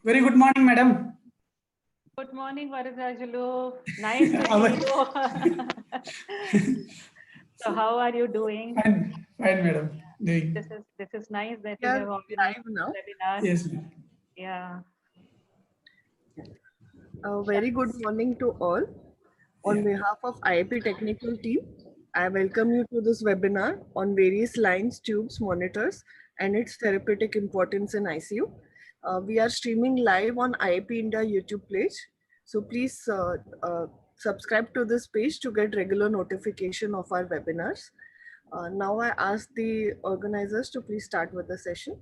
Very good morning, madam. Good morning, Varadarajulu. Nice to see you. So, how are you doing? Fine, madam. Doing. This is nice that We you are have organized live now. webinar. Yes, ma'am. Yeah. A very good morning to all. On Yeah. behalf of IIP technical team, I welcome you to this webinar on various lines, tubes, monitors, and its therapeutic importance in ICU. We are streaming live on IIP India YouTube page. So please subscribe to this page to get regular notification of our webinars. Now I ask the organizers to please start with the session.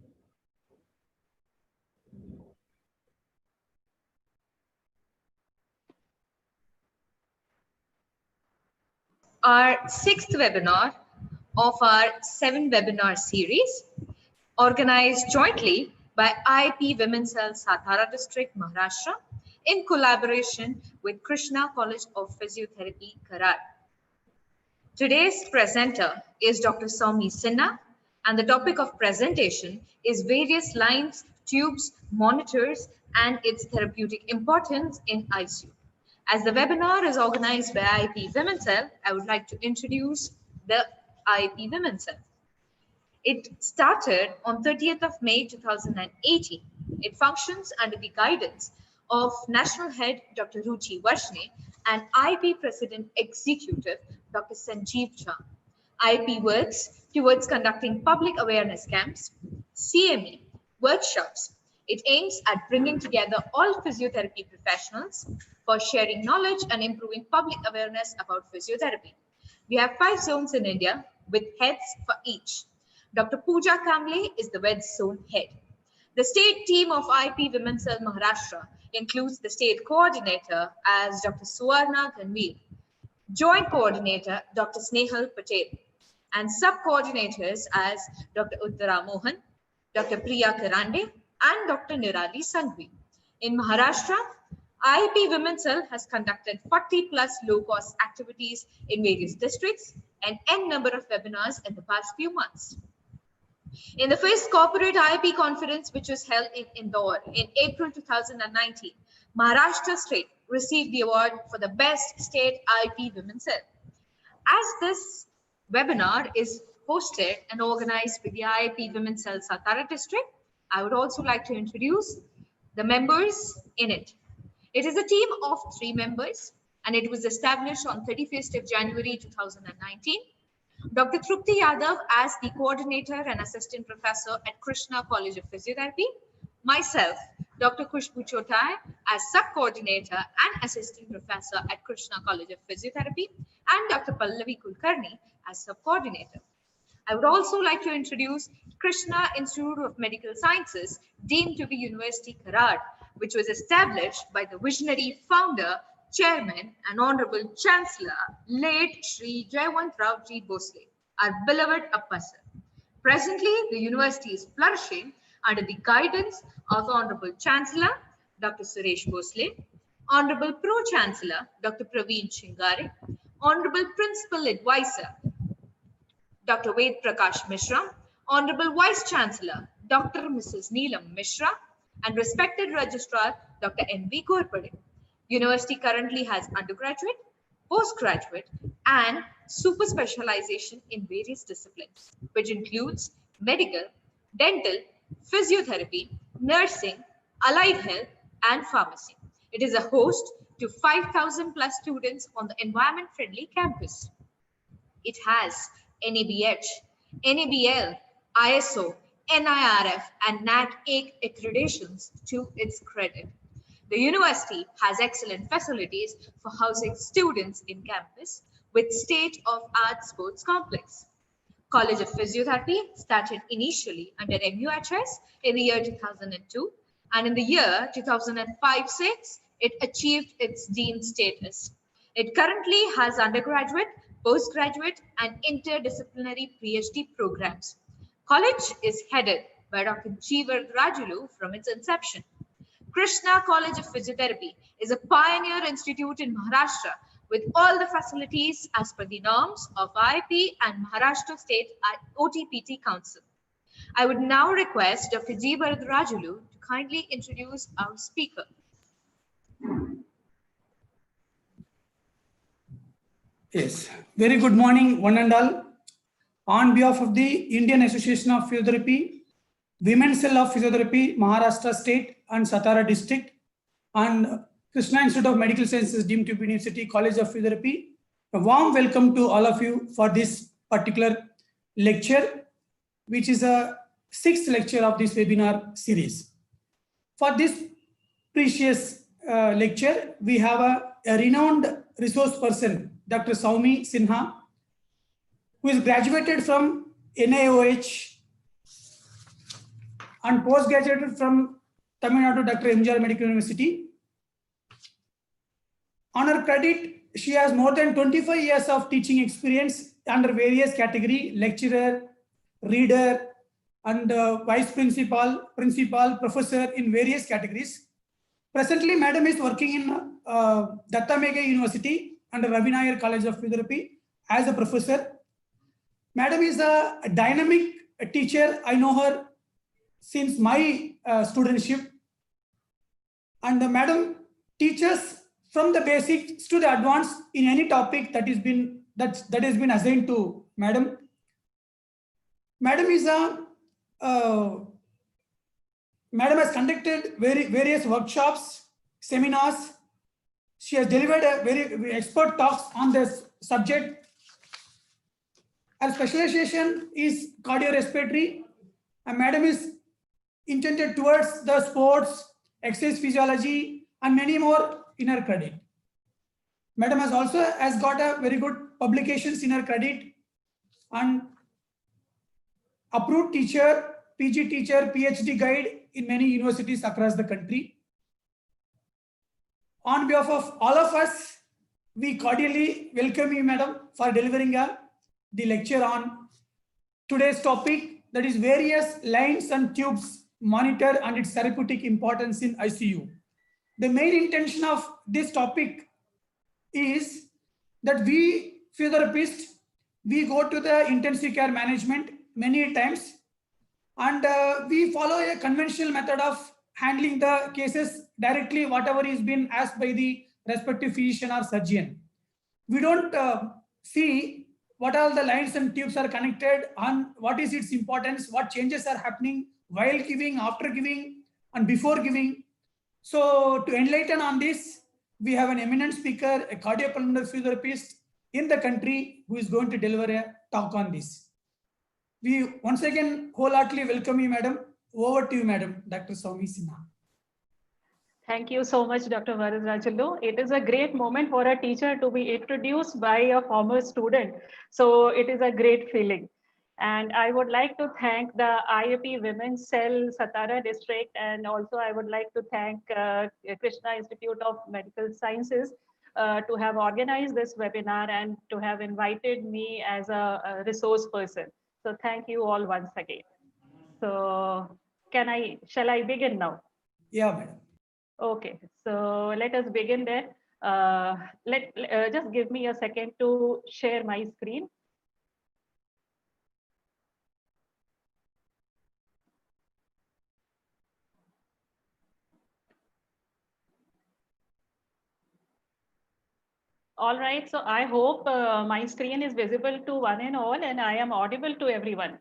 Our sixth webinar of our 7-webinar series, organized jointly by IIP Women's Health Satara District, Maharashtra, in collaboration with Krishna College of Physiotherapy, Karad. Today's presenter is Dr. Soumi Sinha, and the topic of presentation is various lines, tubes, monitors, and its therapeutic importance in ICU. As the webinar is organized by IIP Women's Health, I would like to introduce the IIP Women's Health. It started on 30th of May 2018. It functions under the guidance of National Head Dr. Ruchi Varshney and IIP President Executive Dr. Sanjeev Jha. IIP works towards conducting public awareness camps, CME, workshops. It aims at bringing together all physiotherapy professionals for sharing knowledge and improving public awareness about physiotherapy. We have 5 zones in India with heads for each. Dr. Pooja Kamble is the West Zone head. The state team of IIP Women's Health Maharashtra includes the state coordinator as Dr. Suvarna Ghanveer, joint coordinator Dr. Snehal Patel, and sub-coordinators as Dr. Uttara Mohan, Dr. Priya Karande, and Dr. Nirali Sanghvi. In Maharashtra, IIP Women's Health has conducted 40 plus low-cost activities in various districts and n number of webinars in the past few months. In the first corporate IIP conference, which was held in Indore in April 2019, Maharashtra State received the award for the best state IIP Women's Health. As this webinar is hosted and organized by the IIP Women's Health Satara District, I would also like to introduce the members in it. It is a team of 3 members, and it was established on 31st of January 2019. Dr. Trupti Yadav as the coordinator and assistant professor at Krishna College of Physiotherapy. Myself, Dr. Khushbu Chotai as sub-coordinator and assistant professor at Krishna College of Physiotherapy, and Dr. Pallavi Kulkarni as sub-coordinator. I would also like to introduce Krishna Institute of Medical Sciences, deemed to be University Karad, which was established by the visionary founder, Chairman and Honorable Chancellor, late Shri Jayawant Rawji Bhosle, our beloved Appa sir. Presently, the university is flourishing under the guidance of Honorable Chancellor, Dr. Suresh Bhosle, Honorable Pro-Chancellor, Dr. Praveen Shingare, Honorable Principal Advisor, Dr. Ved Prakash Mishra, Honorable Vice Chancellor, Dr. Mrs. Neelam Mishra, and respected Registrar, Dr. N.V. Gorpade. University currently has undergraduate, postgraduate, and super specialization in various disciplines, which includes medical, dental, physiotherapy, nursing, allied health, and pharmacy. It is a host to 5,000 plus students on the environment-friendly campus. It has NABH, NABL, ISO, NIRF, and NAT-8 accreditations to its credit. The university has excellent facilities for housing students in campus with state-of-art sports complex. College of Physiotherapy started initially under MUHS in the year 2002, and in the year 2005-06, it achieved its dean status. It currently has undergraduate, postgraduate, and interdisciplinary PhD programs. College is headed by Dr. G. Rajulu from its inception. Krishna College of Physiotherapy is a pioneer institute in Maharashtra with all the facilities as per the norms of IIP and Maharashtra State OTPT Council. I would now request Dr. G. Rajulu to kindly introduce our speaker. Yes, very good morning, one and all. On behalf of the Indian Association of Physiotherapy, Women's Cell of Physiotherapy, Maharashtra State and Satara District, and Krishna Institute of Medical Sciences, deemed to be University College of Physiotherapy, a warm welcome to all of you for this particular lecture, which is a 6th lecture of this webinar series. For this precious lecture, we have a renowned resource person, Dr. Saumi Sinha, who is graduated from NIOH and post-graduated from Tamil Nadu Dr. MGR Medical University. On her credit, she has more than 25 years of teaching experience under various categories: lecturer, reader, and vice principal, professor in various categories. Presently, Madam is working in Datta Mega University under Ravi Nair College of Physiotherapy as a professor. Madam is a dynamic teacher. I know her since my studentship, and Madam teaches from the basics to the advanced in any topic that has been assigned to Madam. Madam is Madam has conducted various workshops, seminars. She has delivered a very expert talks on this subject. Her specialization is cardiorespiratory, and Madam is intended towards the sports, exercise physiology, and many more in her credit. Madam has got a very good publications in her credit, and approved teacher, PG teacher, PhD guide in many universities across the country. On behalf of all of us, we cordially welcome you, Madam, for delivering the lecture on today's topic, that is various lines and tubes monitor and its therapeutic importance in ICU. The main intention of this topic is that we physiotherapists, we go to the intensive care management many times, and we follow a conventional method of handling the cases directly, whatever is been asked by the respective physician or surgeon. We don't see what all the lines and tubes are connected, and what is its importance, what changes are happening while giving, after giving, and before giving. So to enlighten on this, we have an eminent speaker, a cardiopulmonary physiotherapist in the country, who is going to deliver a talk on this. We once again wholeheartedly welcome you, Madam. Over to you, Madam, Dr. Saumi Sinha. Thank you so much, Dr. Varadarajalu. It is a great moment for a teacher to be introduced by a former student. So it is a great feeling. And I would like to thank the IAP Women's Cell Satara District, and also I would like to thank Krishna Institute of Medical Sciences to have organized this webinar and to have invited me as a resource person. So thank you all once again. So shall I begin now? Yeah, Madam. Okay, so let us begin then. Just give me a second to share my screen. All right, so I hope my screen is visible to one and all, and I am audible to everyone.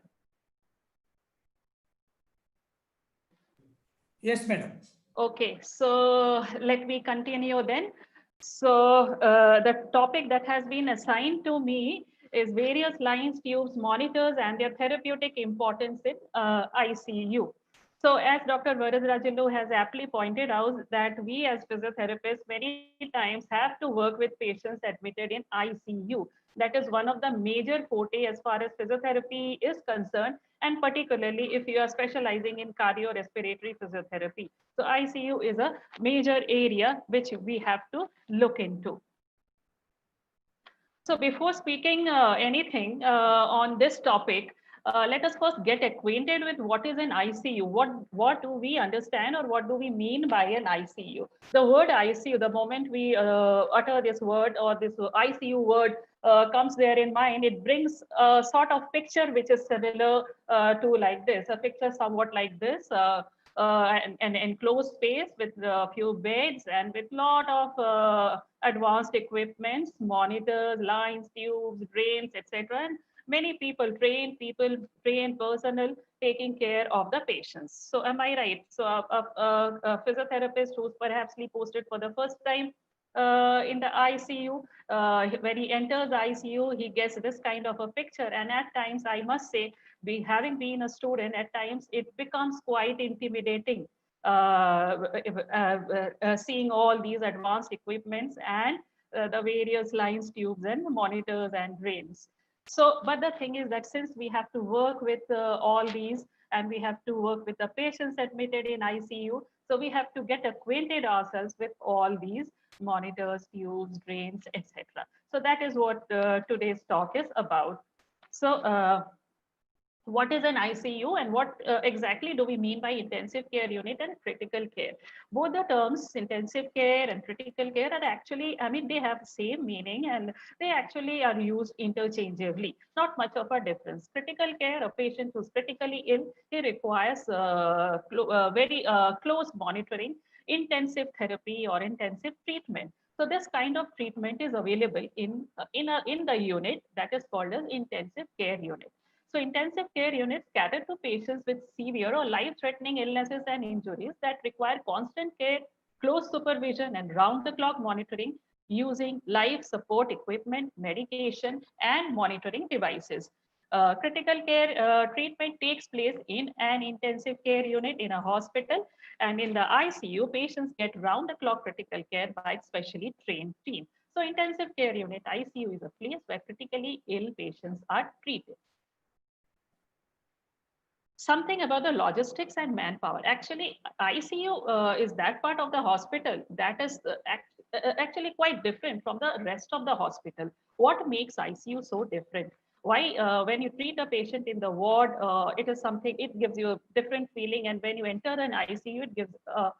Yes, Madam. Okay, so let me continue then. So the topic that has been assigned to me is various lines, tubes, monitors, and their therapeutic importance in ICU. So as Dr. Varadarajalu has aptly pointed out, that we as physiotherapists many times have to work with patients admitted in ICU. That is one of the major forte as far as physiotherapy is concerned, and particularly if you are specializing in cardiorespiratory physiotherapy. So ICU is a major area which we have to look into. So before speaking anything on this topic, let us first get acquainted with what is an ICU. What do we understand, or what do we mean by an ICU? The word ICU, the moment we utter this word, or this ICU word comes there in mind, it brings a sort of picture which is similar to like this, a picture somewhat like this. an enclosed space with a few beds and with lot of advanced equipments, monitors, lines, tubes, drains, etc. And many people, trained personnel taking care of the patients. So am I right? So a physiotherapist who's perhaps posted for the first time in the ICU, when he enters the ICU, he gets this kind of a picture. And at times, I must say, having been a student, at times it becomes quite intimidating seeing all these advanced equipments and the various lines, tubes, and monitors and drains. So, but the thing is that since we have to work with all these and we have to work with the patients admitted in ICU, so we have to get acquainted ourselves with all these monitors, tubes, drains, etc. So that is what today's talk is about. So what is an ICU and what exactly do we mean by intensive care unit and critical care? Both the terms intensive care and critical care are actually, I mean, they have the same meaning and they actually are used interchangeably. Not much of a difference. Critical care, a patient who's critically ill, he requires very close monitoring, intensive therapy or intensive treatment. So this kind of treatment is available in the unit that is called as intensive care unit. So intensive care units cater to patients with severe or life-threatening illnesses and injuries that require constant care, close supervision, and round-the-clock monitoring using life support equipment, medication, and monitoring devices. Critical care treatment takes place in an intensive care unit in a hospital, and in the ICU, patients get round-the-clock critical care by specially trained team. So intensive care unit, ICU, is a place where critically ill patients are treated. Something about the logistics and manpower. Actually, ICU is that part of the hospital that is actually quite different from the rest of the hospital. What makes ICU so different? Why, when you treat a patient in the ward, it is something, it gives you a different feeling. And when you enter an ICU, it gives a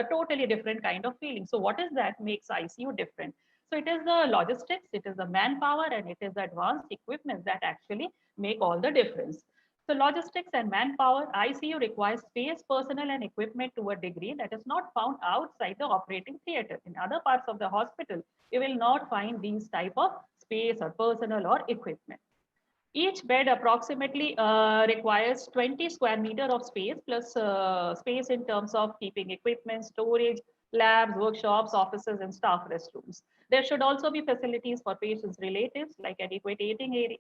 totally different kind of feeling. So what is that makes ICU different? So it is the logistics, it is the manpower, and it is the advanced equipment that actually make all the difference. So logistics and manpower, ICU requires space, personnel, and equipment to a degree that is not found outside the operating theater. In other parts of the hospital, you will not find these type of space or personnel or equipment. Each bed approximately requires 20 square meter of space plus space in terms of keeping equipment, storage, labs, workshops, offices, and staff restrooms. There should also be facilities for patients' relatives like adequate waiting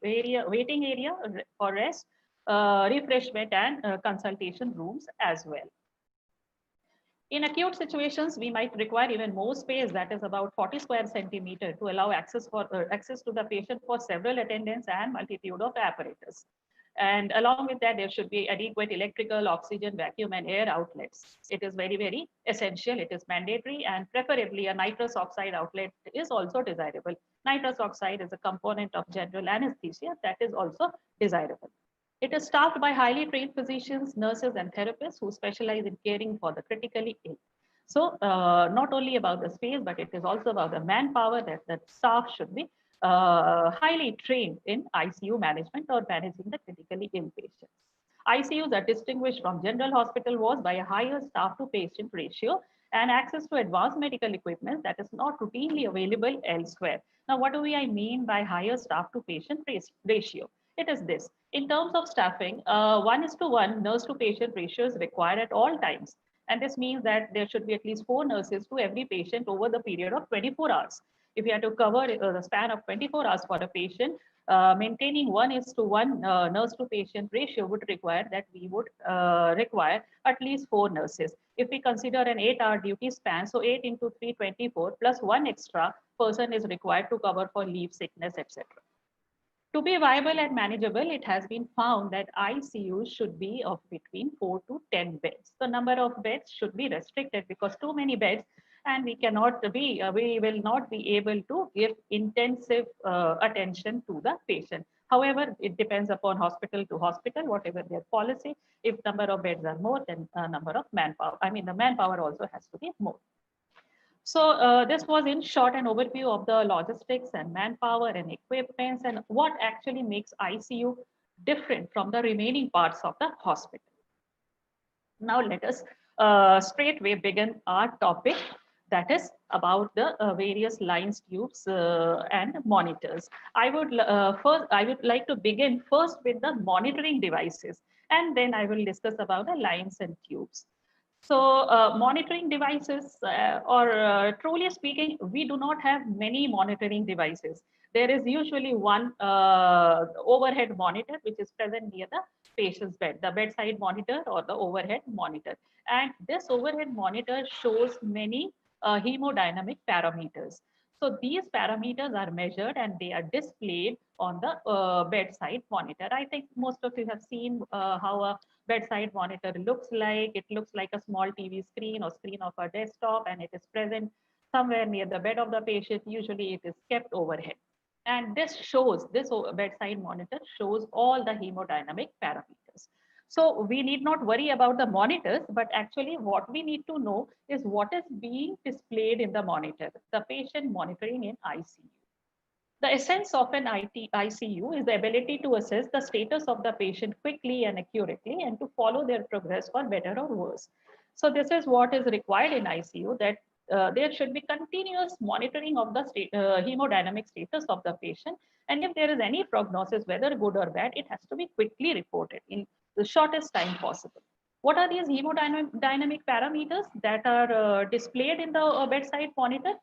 area for rest, refreshment, and consultation rooms as well. In acute situations, we might require even more space, that is about 40 square centimeter, to allow access to the patient for several attendants and multitude of apparatus. And along with that, there should be adequate electrical, oxygen, vacuum, and air outlets. It is very, very essential. It is mandatory, and preferably a nitrous oxide outlet is also desirable. Nitrous oxide is a component of general anesthesia that is also desirable. It is staffed by highly trained physicians, nurses, and therapists who specialize in caring for the critically ill. So not only about the space, but it is also about the manpower that staff should be highly trained in ICU management or managing the critically ill patients. ICUs are distinguished from general hospital wards by a higher staff to patient ratio and access to advanced medical equipment that is not routinely available elsewhere. Now, what do I mean by higher staff to patient ratio? It is this. In terms of staffing, 1:1 nurse to patient ratio is required at all times. And this means that there should be at least 4 nurses to every patient over the period of 24 hours. If you have to cover the span of 24 hours for a patient, maintaining 1:1 nurse to patient ratio would require that we would require at least 4 nurses. If we consider an 8-hour duty span, so 8 into 3, 24, plus 1 extra person is required to cover for leave, sickness, etc. To be viable and manageable, it has been found that ICUs should be of between 4 to 10 beds. The number of beds should be restricted because too many beds, and we will not be able to give intensive attention to the patient. However, it depends upon hospital to hospital, whatever their policy. If number of beds are more, then number of manpower. I mean, the manpower also has to be more. So this was in short an overview of the logistics and manpower and equipments and what actually makes ICU different from the remaining parts of the hospital. Now let us straight away begin our topic, that is about the various lines, tubes, and monitors. I would like to begin first with the monitoring devices, and then I will discuss about the lines and tubes. So monitoring devices, or truly speaking, we do not have many monitoring devices. There is usually one overhead monitor which is present near the patient's bed, the bedside monitor or the overhead monitor. And this overhead monitor shows many hemodynamic parameters. So these parameters are measured and they are displayed on the bedside monitor. I think most of you have seen how a bedside monitor looks like. It looks like a small TV screen or screen of a desktop, and it is present somewhere near the bed of the patient. Usually it is kept overhead. And this bedside monitor shows all the hemodynamic parameters. So we need not worry about the monitors, but actually what we need to know is what is being displayed in the monitor, the patient monitoring in ICU. The essence of an ICU is the ability to assess the status of the patient quickly and accurately and to follow their progress for better or worse. So this is what is required in ICU, that there should be continuous monitoring of the hemodynamic status of the patient. And if there is any prognosis, whether good or bad, it has to be quickly reported in the shortest time possible. What are these hemodynamic parameters that are displayed in the bedside monitor?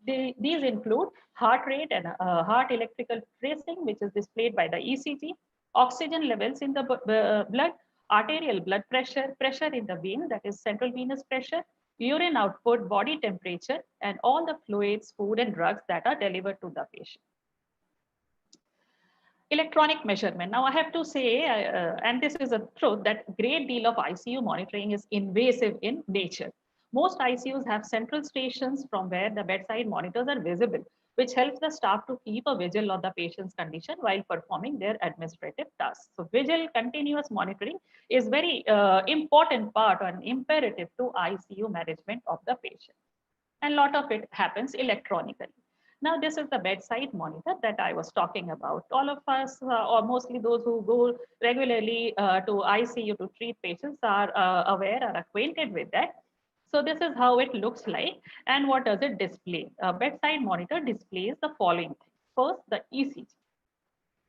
These include heart rate and heart electrical tracing, which is displayed by the ECG, oxygen levels in the blood, arterial blood pressure, pressure in the vein, that is central venous pressure, urine output, body temperature, and all the fluids, food, and drugs that are delivered to the patient. Electronic measurement. Now I have to say, and this is a truth, that great deal of ICU monitoring is invasive in nature. Most ICUs have central stations from where the bedside monitors are visible, which helps the staff to keep a vigil on the patient's condition while performing their administrative tasks. So vigil, continuous monitoring, is very important part and imperative to ICU management of the patient. And a lot of it happens electronically. Now, this is the bedside monitor that I was talking about. All of us, or mostly those who go regularly to ICU to treat patients, are aware, are acquainted with that. So this is how it looks like. And what does it display? A bedside monitor displays the following things. First, the ECG.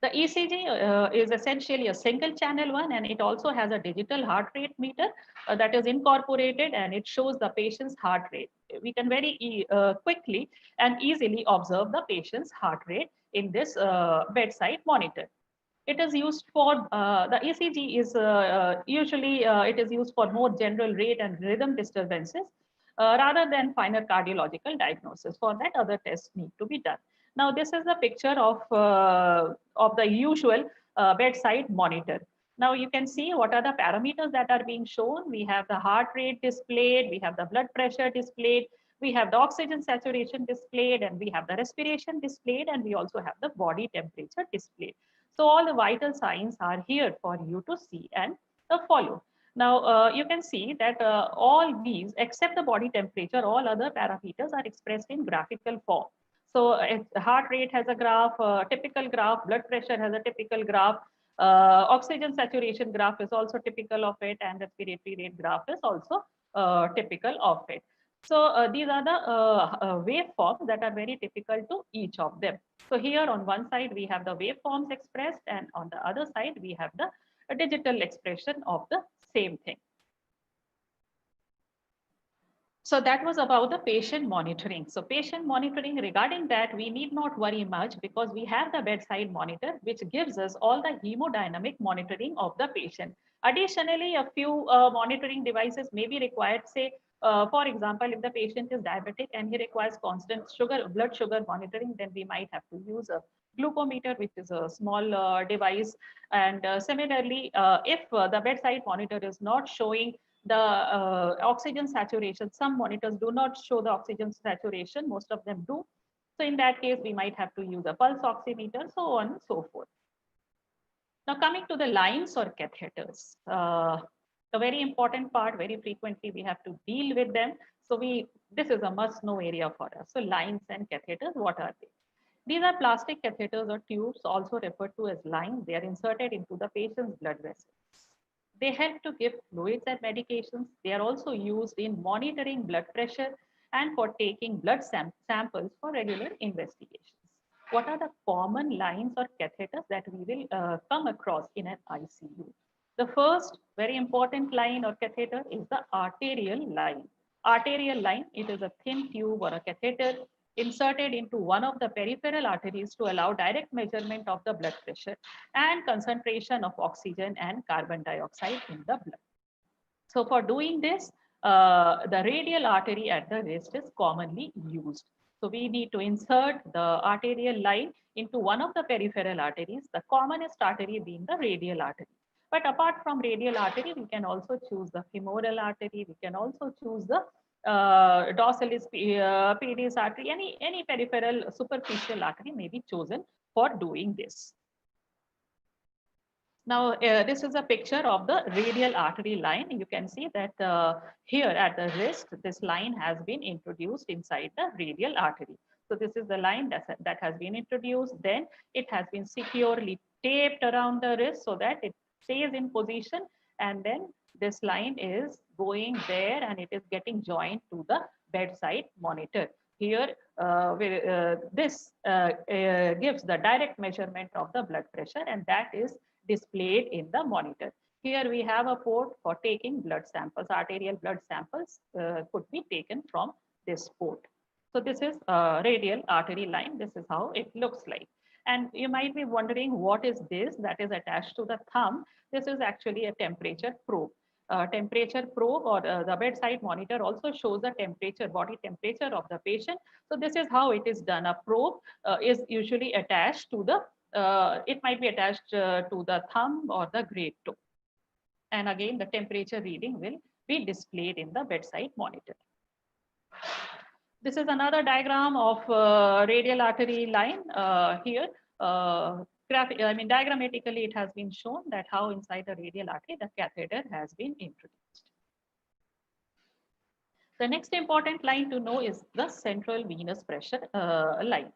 The ECG is essentially a single channel one, and it also has a digital heart rate meter that is incorporated, and it shows the patient's heart rate. We can very quickly and easily observe the patient's heart rate in this bedside monitor. It is used for, the ECG is usually, it is used for more general rate and rhythm disturbances rather than finer cardiological diagnosis. For that, other tests need to be done. Now, this is the picture of the usual bedside monitor. Now you can see what are the parameters that are being shown. We have the heart rate displayed, we have the blood pressure displayed, we have the oxygen saturation displayed, and we have the respiration displayed, and we also have the body temperature displayed. So all the vital signs are here for you to see and follow. Now you can see that all these, except the body temperature, all other parameters are expressed in graphical form. So heart rate has a graph, typical graph, blood pressure has a typical graph, oxygen saturation graph is also typical of it, and respiratory rate graph is also typical of it. So these are the waveforms that are very typical to each of them. So here on one side, we have the waveforms expressed, and on the other side, we have the digital expression of the same thing. So that was about the patient monitoring. So patient monitoring, regarding that, we need not worry much because we have the bedside monitor, which gives us all the hemodynamic monitoring of the patient. Additionally, a few monitoring devices may be required, say, for example, if the patient is diabetic and he requires constant blood sugar monitoring, then we might have to use a glucometer, which is a small device. And similarly, if the bedside monitor is not showing the oxygen saturation, some monitors do not show the oxygen saturation, most of them do. So in that case, we might have to use a pulse oximeter, so on and so forth. Now coming to the lines or catheters, a very important part, very frequently we have to deal with them. So this is a must know area for us. So lines and catheters, what are they? These are plastic catheters or tubes, also referred to as lines. They are inserted into the patient's blood vessels. They help to give fluids and medications. They are also used in monitoring blood pressure and for taking blood samples for regular investigations. What are the common lines or catheters that we will come across in an ICU? The first very important line or catheter is the arterial line. Arterial line, it is a thin tube or a catheter inserted into one of the peripheral arteries to allow direct measurement of the blood pressure and concentration of oxygen and carbon dioxide in the blood. So for doing this, the radial artery at the wrist is commonly used. So we need to insert the arterial line into one of the peripheral arteries, the commonest artery being the radial artery. But apart from radial artery, we can also choose the femoral artery. We can also choose the dorsalis pedis artery. Any peripheral superficial artery may be chosen for doing this. Now, this is a picture of the radial artery line. You can see that here at the wrist, this line has been introduced inside the radial artery. So this is the line that has been introduced. Then it has been securely taped around the wrist so that it stays in position. And then this line is going there and it is getting joined to the bedside monitor. Here, this gives the direct measurement of the blood pressure, and that is displayed in the monitor. Here we have a port for taking blood samples. Arterial blood samples could be taken from this port. So this is a radial artery line. This is how it looks like. And you might be wondering, what is this that is attached to the thumb? This is actually a temperature probe. Temperature probe or the bedside monitor also shows the temperature, body temperature of the patient. So this is how it is done. A probe is usually attached to the it might be attached to the thumb or the great toe. And again, the temperature reading will be displayed in the bedside monitor. This is another diagram of radial artery line here. Diagrammatically, it has been shown that how inside the radial artery, the catheter has been introduced. The next important line to know is the central venous pressure line.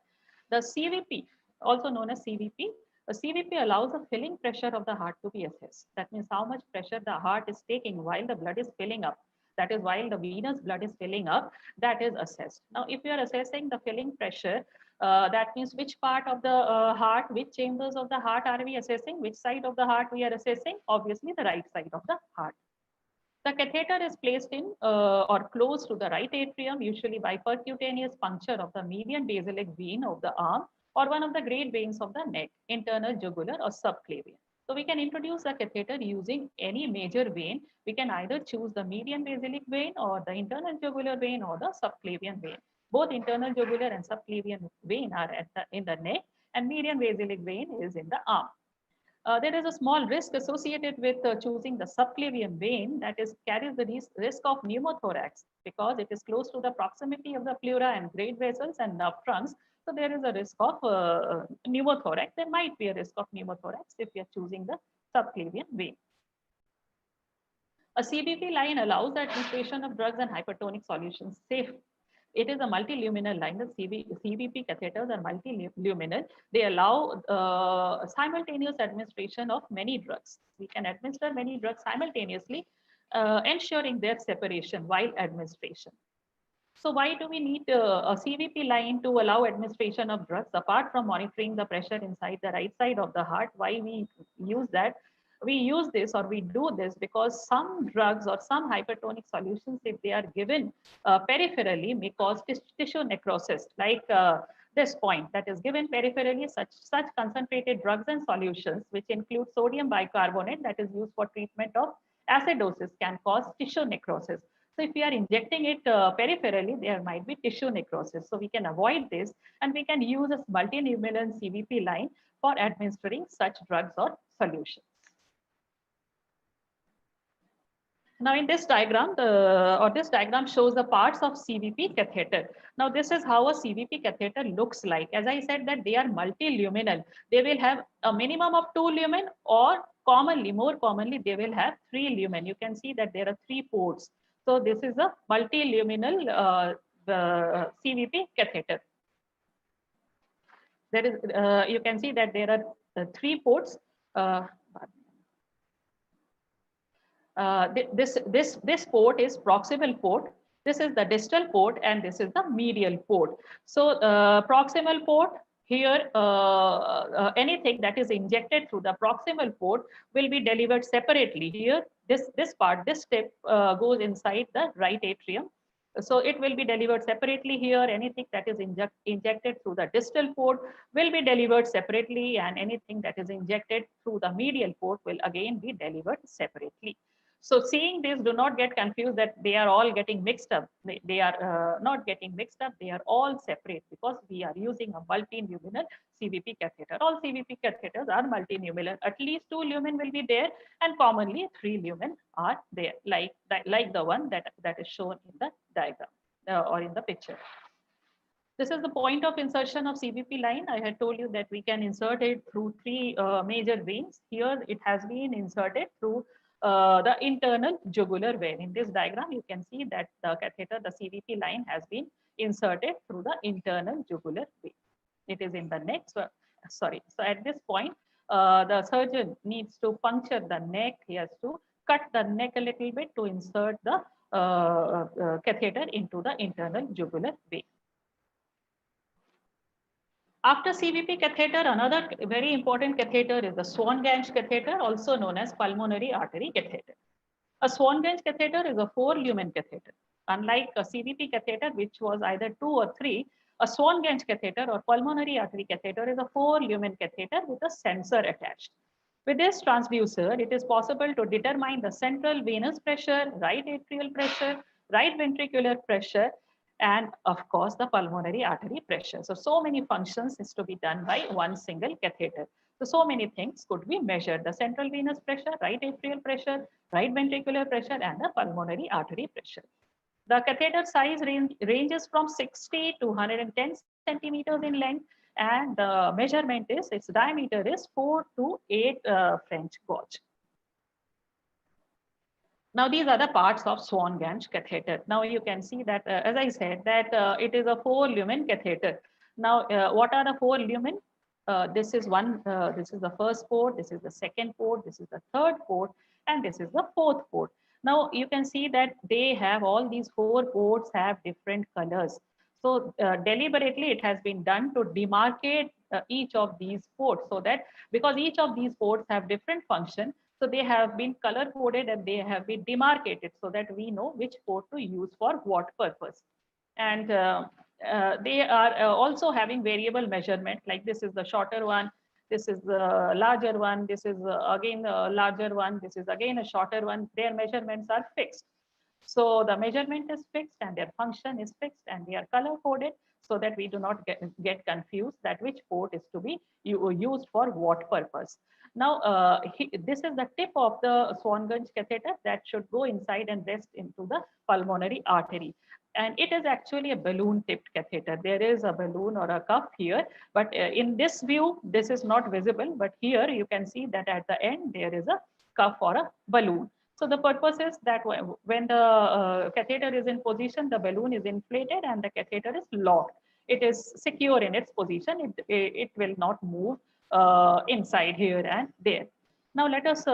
The CVP, also known as CVP, a CVP allows the filling pressure of the heart to be assessed. That means how much pressure the heart is taking while the blood is filling up. That is while the venous blood is filling up, that is assessed. Now, if you are assessing the filling pressure, that means which part of the heart, which chambers of the heart are we assessing, which side of the heart we are assessing? Obviously, the right side of the heart. The catheter is placed in or close to the right atrium, usually by percutaneous puncture of the median basilic vein of the arm or one of the great veins of the neck, internal jugular or subclavian. So we can introduce the catheter using any major vein. We can either choose the median basilic vein or the internal jugular vein or the subclavian vein. Both internal jugular and subclavian vein are in the neck, and median basilic vein is in the arm. There is a small risk associated with choosing the subclavian vein, that is carries the risk of pneumothorax because it is close to the proximity of the pleura and great vessels and nerve trunks. So there is a risk of pneumothorax. There might be a risk of pneumothorax if you are choosing the subclavian vein. A CVP line allows the administration of drugs and hypertonic solutions safely. It is a multiluminal line. The CVP catheters are multiluminal. They allow simultaneous administration of many drugs. We can administer many drugs simultaneously, ensuring their separation while administration. So why do we need a CVP line to allow administration of drugs apart from monitoring the pressure inside the right side of the heart? Why we use that? We use this or we do this because some drugs or some hypertonic solutions, if they are given peripherally, may cause tissue necrosis, like this point that is given peripherally. Such concentrated drugs and solutions, which include sodium bicarbonate that is used for treatment of acidosis, can cause tissue necrosis. So if we are injecting it peripherally, there might be tissue necrosis. So we can avoid this, and we can use a multiluminal CVP line for administering such drugs or solutions. Now in this diagram, this diagram shows the parts of CVP catheter. Now this is how a CVP catheter looks like. As I said that they are multiluminal. They will have a minimum of 2 lumen, or more commonly, they will have 3 lumen. You can see that there are 3 ports. So this is a multiluminal CVP catheter. There is, you can see that there are 3 ports. This port is proximal port. This is the distal port, and this is the medial port. So proximal port, here anything that is injected through the proximal port will be delivered separately. Here, this step goes inside the right atrium. So it will be delivered separately here. Anything that is injected through the distal port will be delivered separately, and anything that is injected through the medial port will again be delivered separately. So seeing this, do not get confused that they are all getting mixed up. They are not getting mixed up. They are all separate because we are using a multinuminal CVP catheter. All CVP catheters are multinuminal. At least 2 lumen will be there, and commonly 3 lumen are there, like the one that is shown in the diagram or in the picture. This is the point of insertion of CVP line. I had told you that we can insert it through 3 major veins. Here it has been inserted through the internal jugular vein. In this diagram, you can see that the catheter, the CVP line, has been inserted through the internal jugular vein. It is in the neck. So at this point, the surgeon needs to puncture the neck. He has to cut the neck a little bit to insert the catheter into the internal jugular vein. After CVP catheter, another very important catheter is the Swan-Ganz catheter, also known as pulmonary artery catheter. A Swan-Ganz catheter is a 4-lumen catheter. Unlike a CVP catheter, which was either 2 or 3, a Swan-Ganz catheter or pulmonary artery catheter is a 4-lumen catheter with a sensor attached. With this transducer, it is possible to determine the central venous pressure, right atrial pressure, right ventricular pressure, and of course the pulmonary artery pressure. So many functions is to be done by one single catheter. So many things could be measured: the central venous pressure, right atrial pressure, right ventricular pressure, and the pulmonary artery pressure. The catheter size ranges from 60 to 110 centimeters in length, and the measurement is, its diameter is 4 to 8 French gauge. Now, these are the parts of Swan-Ganz catheter. Now, you can see that, as I said, that it is a 4-lumen catheter. Now, what are the 4 lumen? This is the first port, this is the second port, this is the third port, and this is the fourth port. Now, you can see that they have, all these 4 ports have different colors. So deliberately, it has been done to demarcate each of these ports, so that because each of these ports have different function, so they have been color coded and they have been demarcated so that we know which port to use for what purpose. And they are also having variable measurement, like this is the shorter one, this is the larger one, this is again a larger one, this is again a shorter one. Their measurements are fixed. So the measurement is fixed and their function is fixed, and they are color coded so that we do not get confused that which port is to be used for what purpose. Now, this is the tip of the Swan-Ganz catheter that should go inside and rest into the pulmonary artery. And it is actually a balloon tipped catheter. There is a balloon or a cuff here, but in this view, this is not visible. But here you can see that at the end, there is a cuff or a balloon. So the purpose is that when the catheter is in position, the balloon is inflated and the catheter is locked. It is secure in its position. It will not move inside here and there. Now let us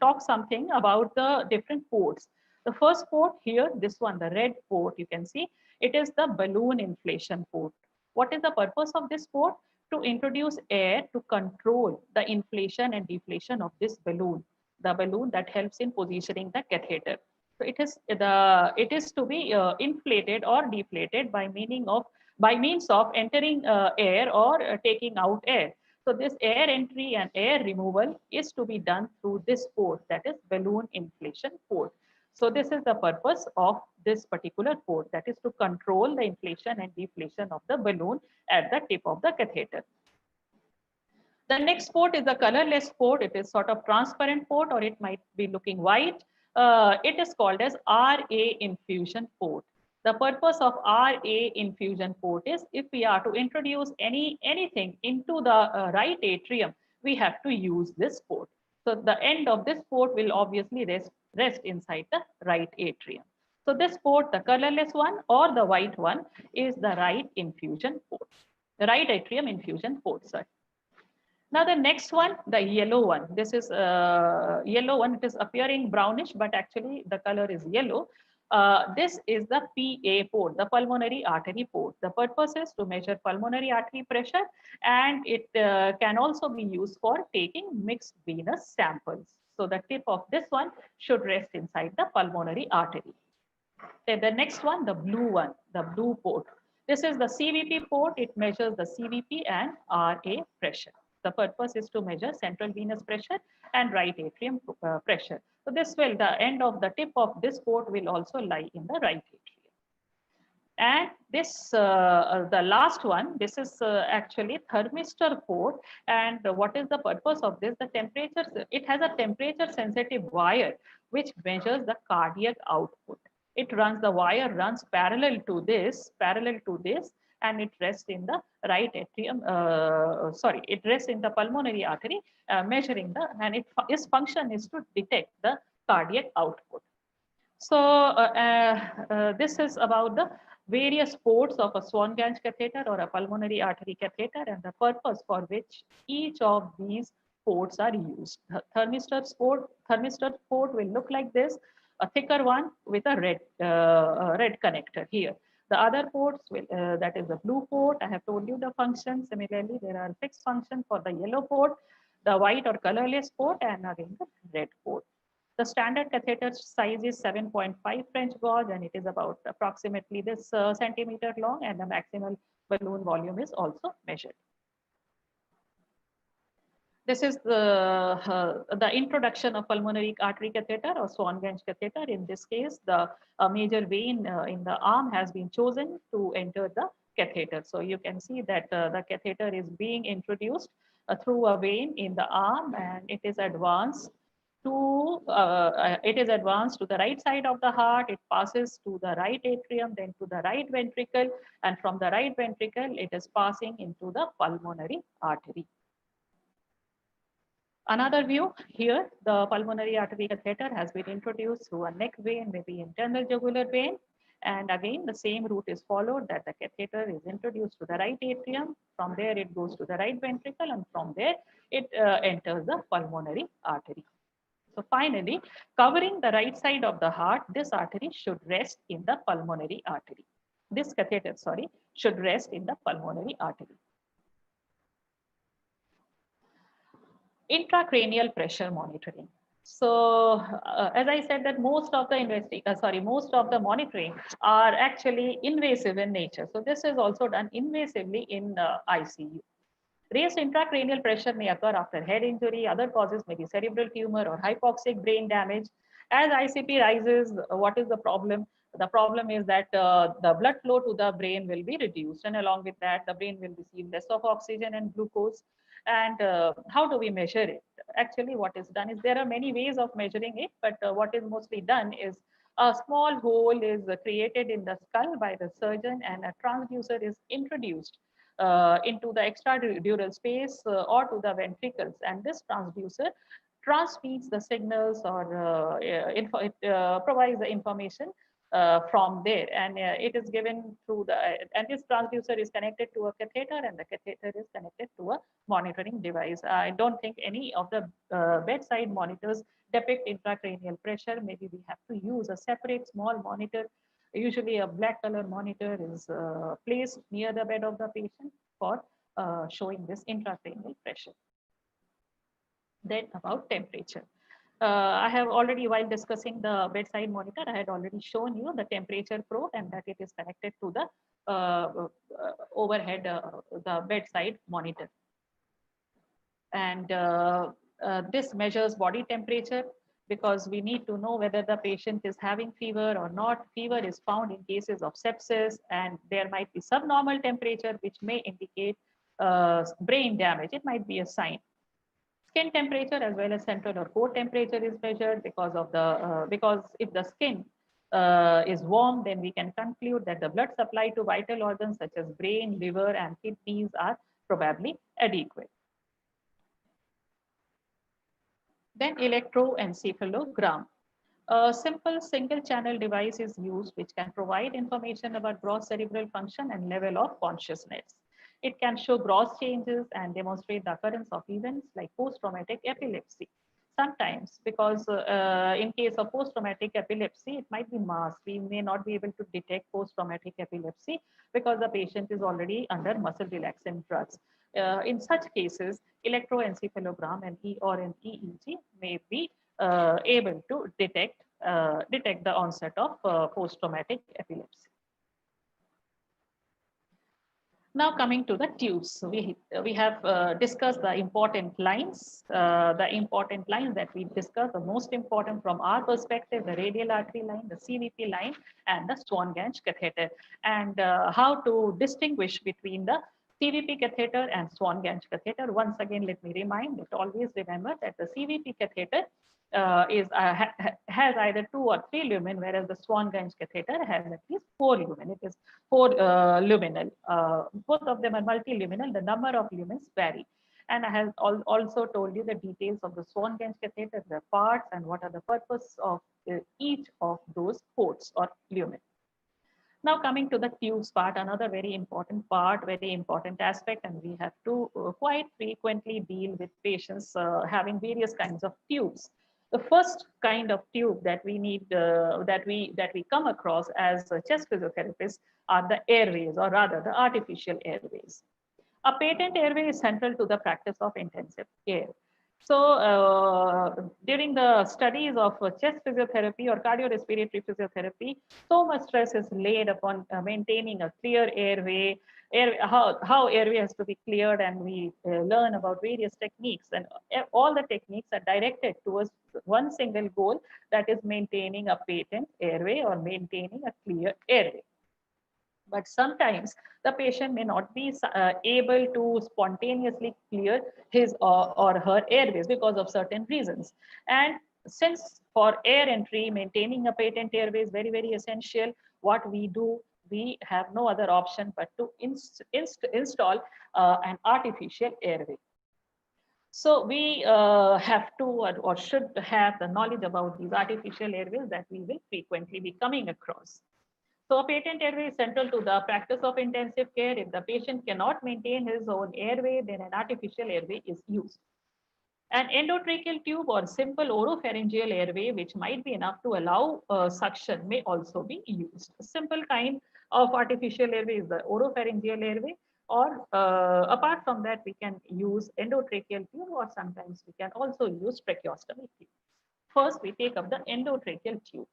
talk something about the different ports. The first port here, this one, the red port, you can see, it is the balloon inflation port. What is the purpose of this port? To introduce air to control the inflation and deflation of this balloon, the balloon that helps in positioning the catheter. So it is to be inflated or deflated by means of entering air or taking out air. So this air entry and air removal is to be done through this port, that is balloon inflation port. So this is the purpose of this particular port, that is to control the inflation and deflation of the balloon at the tip of the catheter. The next port is the colorless port. It is sort of transparent port, or it might be looking white. It is called as RA infusion port. The purpose of RA infusion port is, if we are to introduce anything into the right atrium, we have to use this port. So the end of this port will obviously rest inside the right atrium. So this port, the colorless one or the white one, is the right infusion port, the right atrium infusion port, sorry. Now the next one, the yellow one. This is yellow one. It is appearing brownish, but actually the color is yellow. This is the PA port, the pulmonary artery port. The purpose is to measure pulmonary artery pressure, and it can also be used for taking mixed venous samples. So the tip of this one should rest inside the pulmonary artery. Then the next one, the blue one, the blue port. This is the CVP port. It measures the CVP and RA pressure. The purpose is to measure central venous pressure and right atrium pressure. So this will, the end of the tip of this port will also lie in the right atrium. And this, the last one, this is actually thermistor port. And what is the purpose of this? The temperature, it has a temperature sensitive wire which measures the cardiac output. It runs, the wire runs parallel to this, and it rests in the right atrium, it rests in the pulmonary artery, measuring the, and its function is to detect the cardiac output. So this is about the various ports of a Swan-Ganz catheter or a pulmonary artery catheter and the purpose for which each of these ports are used. The thermistor port will look like this, a thicker one with a red connector here. The other ports will, that is the blue port. I have told you the function. Similarly, there are fixed functions for the yellow port, the white or colorless port, and again the red port. The standard catheter size is 7.5 French gauge, and it is about approximately this centimeter long, and the maximal balloon volume is also measured. This is the introduction of pulmonary artery catheter or Swan-Ganz catheter. In this case, the major vein in the arm has been chosen to enter the catheter. So you can see that the catheter is being introduced through a vein in the arm, and it is advanced to the right side of the heart. It passes to the right atrium, then to the right ventricle, and from the right ventricle, it is passing into the pulmonary artery. Another view here, the pulmonary artery catheter has been introduced through a neck vein, maybe internal jugular vein. And again, the same route is followed, that the catheter is introduced to the right atrium. From there, it goes to the right ventricle, and from there, it enters the pulmonary artery. So finally, covering the right side of the heart, this artery should rest in the pulmonary artery. This catheter, should rest in the pulmonary artery. Intracranial pressure monitoring. So as I said that most of the monitoring are actually invasive in nature. So this is also done invasively in ICU. Raised intracranial pressure may occur after head injury. Other causes may be cerebral tumor or hypoxic brain damage. As ICP rises, what is the problem? The problem is that the blood flow to the brain will be reduced, and along with that, the brain will receive less of oxygen and glucose. And how do we measure it? Actually, what is done is there are many ways of measuring it, but what is mostly done is a small hole is created in the skull by the surgeon, and a transducer is introduced into the extradural space or to the ventricles, and this transducer transmits the signals or provides the information from there, and it is given through the, and this transducer is connected to a catheter, and the catheter is connected to a monitoring device. I don't think any of the bedside monitors depict intracranial pressure. Maybe we have to use a separate small monitor. Usually a black color monitor is placed near the bed of the patient for showing this intracranial pressure. Then about temperature. I have already, while discussing the bedside monitor, I had already shown you the temperature probe, and that it is connected to the overhead, the bedside monitor. And this measures body temperature, because we need to know whether the patient is having fever or not. Fever is found in cases of sepsis, and there might be subnormal temperature, which may indicate brain damage. It might be a sign. Skin temperature as well as central or core temperature is measured because of the because if the skin is warm, then we can conclude that the blood supply to vital organs such as brain, liver, and kidneys are probably adequate. Then electroencephalogram. A simple single channel device is used which can provide information about gross cerebral function and level of consciousness. It can show gross changes and demonstrate the occurrence of events like post-traumatic epilepsy. Sometimes, because in case of post-traumatic epilepsy, it might be masked. We may not be able to detect post-traumatic epilepsy because the patient is already under muscle relaxant drugs. In such cases, electroencephalogram and or an EEG may be able to detect the onset of post-traumatic epilepsy. Now coming to the tubes, so we have discussed the important lines. That we discussed, the most important from our perspective, the radial artery line, the CVP line, and the Swan-Ganz catheter, and how to distinguish between the CVP catheter and Swan-Ganz catheter. Once again, let me remind that always remember that the CVP catheter has either 2 or 3 lumen, whereas the Swan-Ganz catheter has at least 4 lumen. It is 4 luminal. Both of them are multiluminal. The number of lumens vary. And I have also told you the details of the Swan-Ganz catheter, the parts, and what are the purpose of each of those ports or lumen. Now coming to the tubes part, another very important part, very important aspect, and we have to quite frequently deal with patients having various kinds of tubes. The first kind of tube that we need, that we come across as chest physiotherapists are the airways, or rather the artificial airways. A patent airway is central to the practice of intensive care. So during the studies of chest physiotherapy or cardiorespiratory physiotherapy, so much stress is laid upon maintaining a clear airway, how airway has to be cleared, and we learn about various techniques, and all the techniques are directed towards one single goal, that is maintaining a patent airway or maintaining a clear airway. But sometimes the patient may not be able to spontaneously clear his or her airways because of certain reasons. And since for air entry, maintaining a patent airway is very, very essential, what we do, we have no other option but to install an artificial airway. So we have to or should have the knowledge about these artificial airways that we will frequently be coming across. So a patent airway is central to the practice of intensive care. If the patient cannot maintain his own airway, then an artificial airway is used. An endotracheal tube or simple oropharyngeal airway, which might be enough to allow suction, may also be used. A simple kind of artificial airway is the oropharyngeal airway, or apart from that, we can use endotracheal tube, or sometimes we can also use tracheostomy tube. First, we take up the endotracheal tube.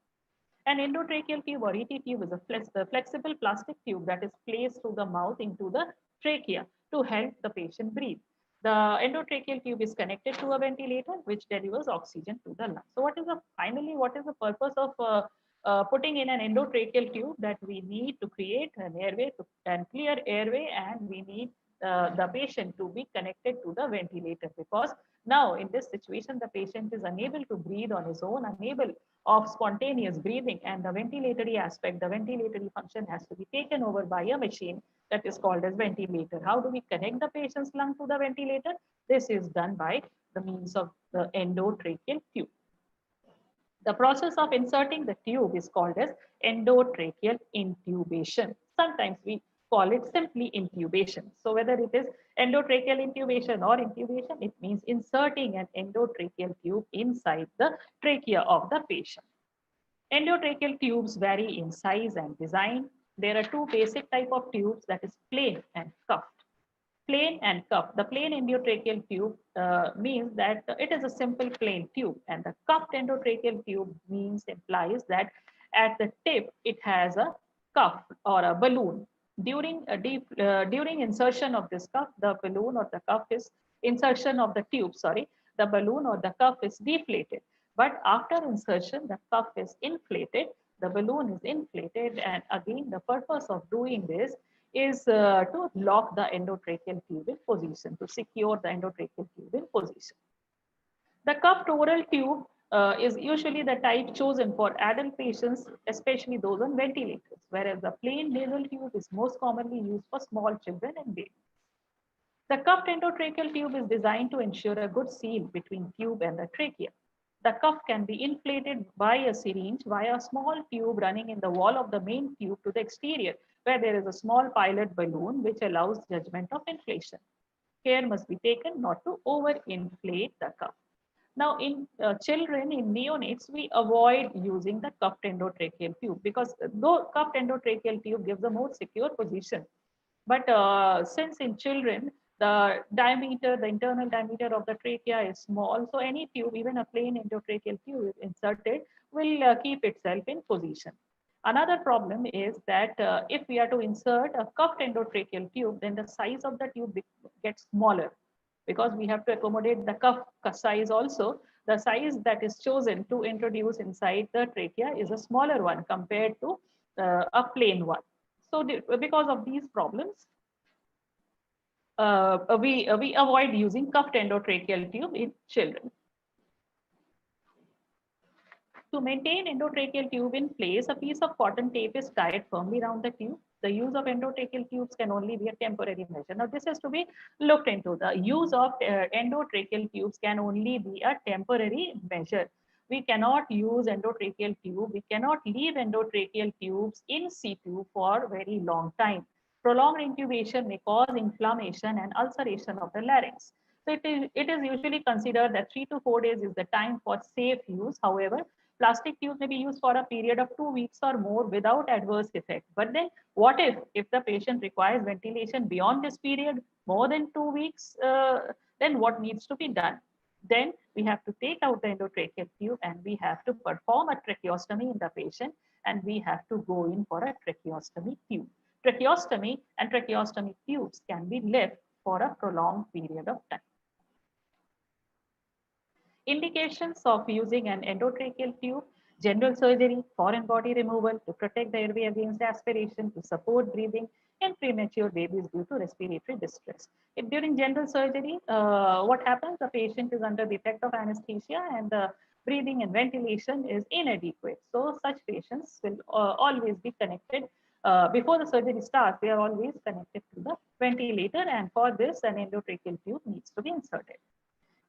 An endotracheal tube or ET tube is a flexible plastic tube that is placed through the mouth into the trachea to help the patient breathe. The endotracheal tube is connected to a ventilator which delivers oxygen to the lungs. So what is the purpose of putting in an endotracheal tube? That we need to create an airway and clear airway, and we need the patient to be connected to the ventilator, because now in this situation the patient is unable to breathe on his own, unable of spontaneous breathing, and the ventilatory aspect, the ventilatory function has to be taken over by a machine that is called as ventilator. How do we connect the patient's lung to the ventilator? This is done by the means of the endotracheal tube. The process of inserting the tube is called as endotracheal intubation. Sometimes we call it simply intubation. So whether it is endotracheal intubation or intubation, it means inserting an endotracheal tube inside the trachea of the patient. Endotracheal tubes vary in size and design. There are two basic type of tubes, that is plain and cuffed. Plain and cuffed. The plain endotracheal tube means that it is a simple plain tube, and the cuffed endotracheal tube implies that at the tip it has a cuff or a balloon. During insertion of this cuff, the balloon or the cuff is insertion of the tube. Sorry, the balloon or the cuff is deflated. But after insertion, the cuff is inflated, the balloon is inflated, and again the purpose of doing this is to lock the endotracheal tube in position, to secure the endotracheal tube in position. The cuffed oral tube is usually the type chosen for adult patients, especially those on ventilators, whereas the plain nasal tube is most commonly used for small children and babies. The cuffed endotracheal tube is designed to ensure a good seal between tube and the trachea. The cuff can be inflated by a syringe via a small tube running in the wall of the main tube to the exterior, where there is a small pilot balloon which allows judgment of inflation. Care must be taken not to overinflate the cuff. Now, in children, in neonates, we avoid using the cuffed endotracheal tube because though cuffed endotracheal tube gives a more secure position, but since in children, the diameter, the internal diameter of the trachea is small, so any tube, even a plain endotracheal tube inserted, will keep itself in position. Another problem is that if we are to insert a cuffed endotracheal tube, then the size of the tube gets smaller because we have to accommodate the cuff size also. The size that is chosen to introduce inside the trachea is a smaller one compared to a plain one. So because of these problems, we avoid using cuffed endotracheal tube in children. To maintain endotracheal tube in place, a piece of cotton tape is tied firmly around the tube. The use of endotracheal tubes can only be a temporary measure. Now, this has to be looked into. The use of endotracheal tubes can only be a temporary measure. We cannot use endotracheal tube. We cannot leave endotracheal tubes in situ for very long time. Prolonged intubation may cause inflammation and ulceration of the larynx. So it is usually considered that 3 to 4 days is the time for safe use. However, plastic tubes may be used for a period of 2 weeks or more without adverse effect. But then what if the patient requires ventilation beyond this period, more than 2 weeks, then what needs to be done? Then we have to take out the endotracheal tube and we have to perform a tracheostomy in the patient, and we have to go in for a tracheostomy tube. Tracheostomy and tracheostomy tubes can be left for a prolonged period of time. Indications of using an endotracheal tube: general surgery, foreign body removal to protect the airway against aspiration, to support breathing in premature babies due to respiratory distress. During general surgery, what happens? The patient is under the effect of anesthesia and the breathing and ventilation is inadequate. So such patients will always be connected. Before the surgery starts, they are always connected to the ventilator, and for this, an endotracheal tube needs to be inserted.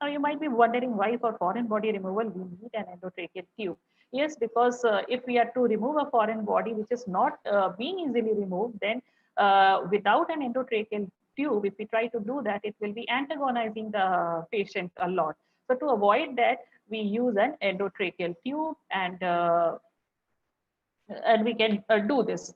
Now, you might be wondering why for foreign body removal we need an endotracheal tube. Yes, because if we are to remove a foreign body which is not being easily removed, then without an endotracheal tube, if we try to do that, it will be antagonizing the patient a lot. So to avoid that, we use an endotracheal tube, and we can do this.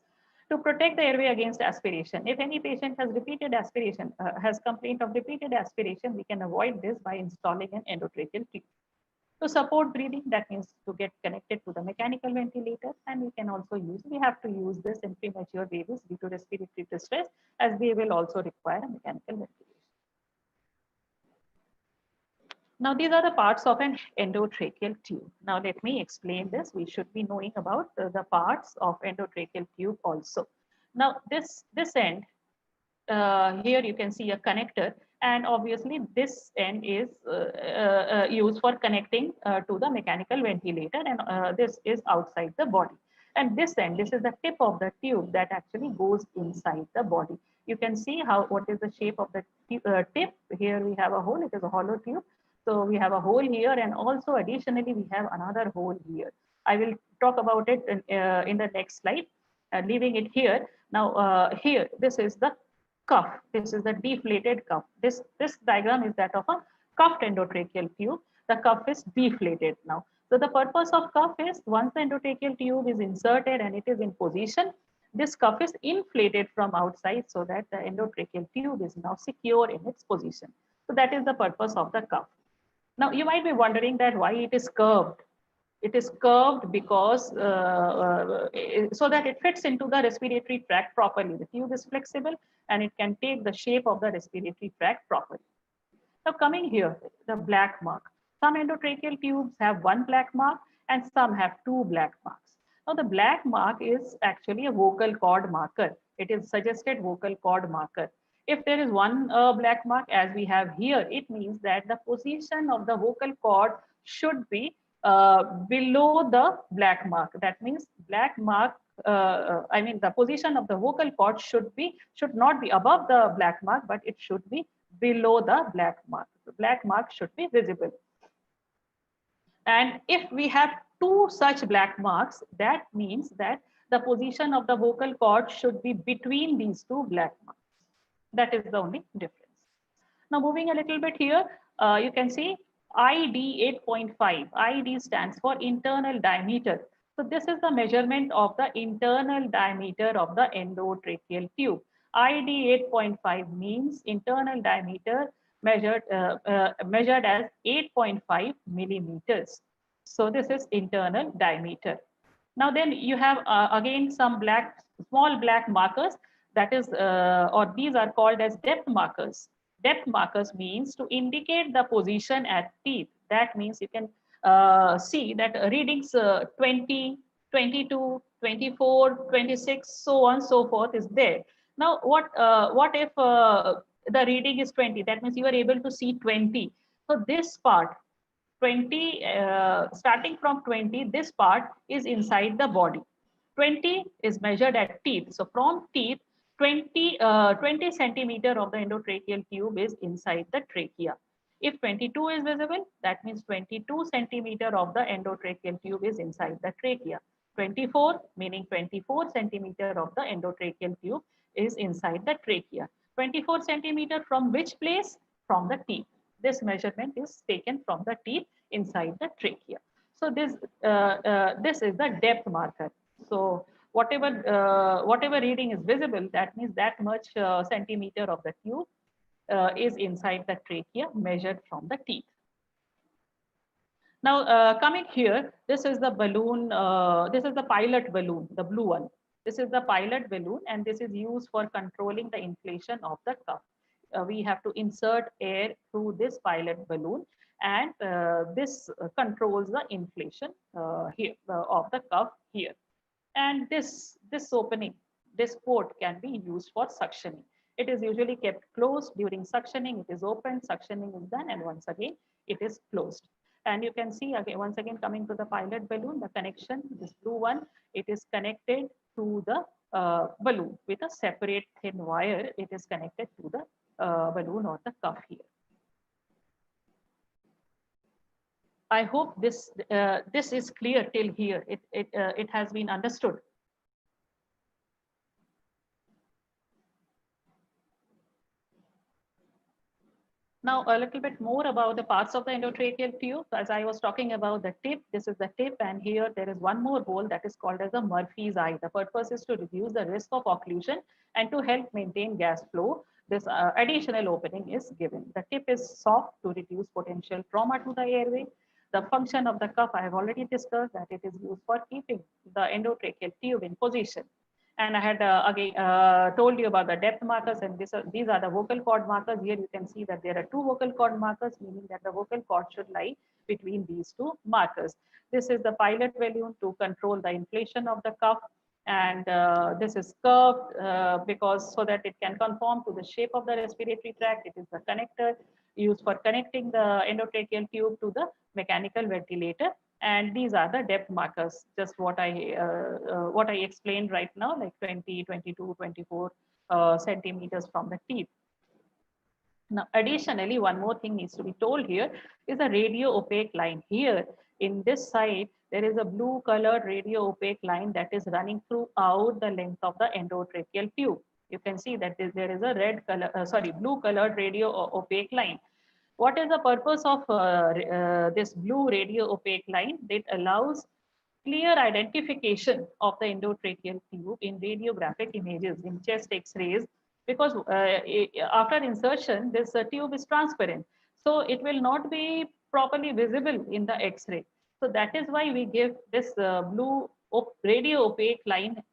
To protect the airway against aspiration. If any patient has repeated aspiration, has complaint of repeated aspiration, we can avoid this by installing an endotracheal tube. To support breathing, that means to get connected to the mechanical ventilator, and we have to use this in premature babies due to respiratory distress, as they will also require a mechanical ventilation. Now, these are the parts of an endotracheal tube. Now, let me explain this. We should be knowing about the parts of endotracheal tube also. Now, this end, here you can see a connector, and obviously this end is used for connecting to the mechanical ventilator, and this is outside the body. And this end, this is the tip of the tube that actually goes inside the body. You can see what is the shape of the tip. Here we have a hole, it is a hollow tube. So we have a hole here, and also additionally we have another hole here. I will talk about it in the next slide, leaving it here. Now here, this is the cuff. This is the deflated cuff. This diagram is that of a cuffed endotracheal tube. The cuff is deflated now. So the purpose of cuff is, once the endotracheal tube is inserted and it is in position, this cuff is inflated from outside so that the endotracheal tube is now secure in its position. So that is the purpose of the cuff. Now, you might be wondering that why it is curved. It is curved because so that it fits into the respiratory tract properly. The tube is flexible and it can take the shape of the respiratory tract properly. Now, coming here, the black mark. Some endotracheal tubes have one black mark and some have two black marks. Now, the black mark is actually a vocal cord marker. It is suggested vocal cord marker. If there is one black mark, as we have here, it means that the position of the vocal cord should be below the black mark. That means black mark, the position of the vocal cord should not be above the black mark, but it should be below the black mark. The black mark should be visible. And if we have two such black marks, that means that the position of the vocal cord should be between these two black marks. That is the only difference. Now moving a little bit here, you can see ID 8.5. ID stands for internal diameter. So this is the measurement of the internal diameter of the endotracheal tube. ID 8.5 means internal diameter measured as 8.5 millimeters. So this is internal diameter. Now then you have again some small black markers, that is, or these are called as depth markers. Depth markers means to indicate the position at teeth. That means you can see that readings 20, 22, 24, 26, so on, so forth is there. Now, what if the reading is 20? That means you are able to see 20. So this part, 20, starting from 20, this part is inside the body. 20 is measured at teeth. So from teeth, 20 centimeter of the endotracheal tube is inside the trachea. If 22 is visible, that means 22 centimeter of the endotracheal tube is inside the trachea. 24, meaning 24 centimeter of the endotracheal tube is inside the trachea. 24 centimeter from which place? From the teeth. This measurement is taken from the teeth inside the trachea. So this is the depth marker. So whatever reading is visible, that means that much centimeter of the tube is inside the trachea measured from the teeth. Now coming here, this is the balloon, this is the pilot balloon, the blue one. This is the pilot balloon, and this is used for controlling the inflation of the cuff. We have to insert air through this pilot balloon, and this controls the inflation here of the cuff here. And this opening, this port can be used for suctioning. It is usually kept closed during suctioning. It is opened, suctioning is done, and once again it is closed. And you can see again, once again, coming to the pilot balloon, the connection, this blue one, it is connected to the balloon with a separate thin wire. It is connected to the balloon or the cuff here. I hope this is clear till here. It has been understood. Now a little bit more about the parts of the endotracheal tube. As I was talking about the tip, this is the tip, and here there is one more hole that is called as the Murphy's eye. The purpose is to reduce the risk of occlusion and to help maintain gas flow. This additional opening is given. The tip is soft to reduce potential trauma to the airway. The function of the cuff, I have already discussed that it is used for keeping the endotracheal tube in position. And I had again told you about the depth markers, and these are the vocal cord markers. Here you can see that there are two vocal cord markers, meaning that the vocal cord should lie between these two markers. This is the pilot balloon to control the inflation of the cuff, and this is curved because so that it can conform to the shape of the respiratory tract. It is the connector used for connecting the endotracheal tube to the mechanical ventilator. And these are the depth markers, just what I explained right now, like 20, 22, 24 centimeters from the teeth. Now, additionally, one more thing needs to be told here is a radio opaque line. Here in this side, there is a blue colored radio opaque line that is running throughout the length of the endotracheal tube. You can see that there is a blue colored radio opaque line. What is the purpose of this blue radio opaque line? It allows clear identification of the endotracheal tube in radiographic images, in chest X-rays, because after insertion, this tube is transparent. So it will not be properly visible in the X-ray. So that is why we give this blue radio opaque line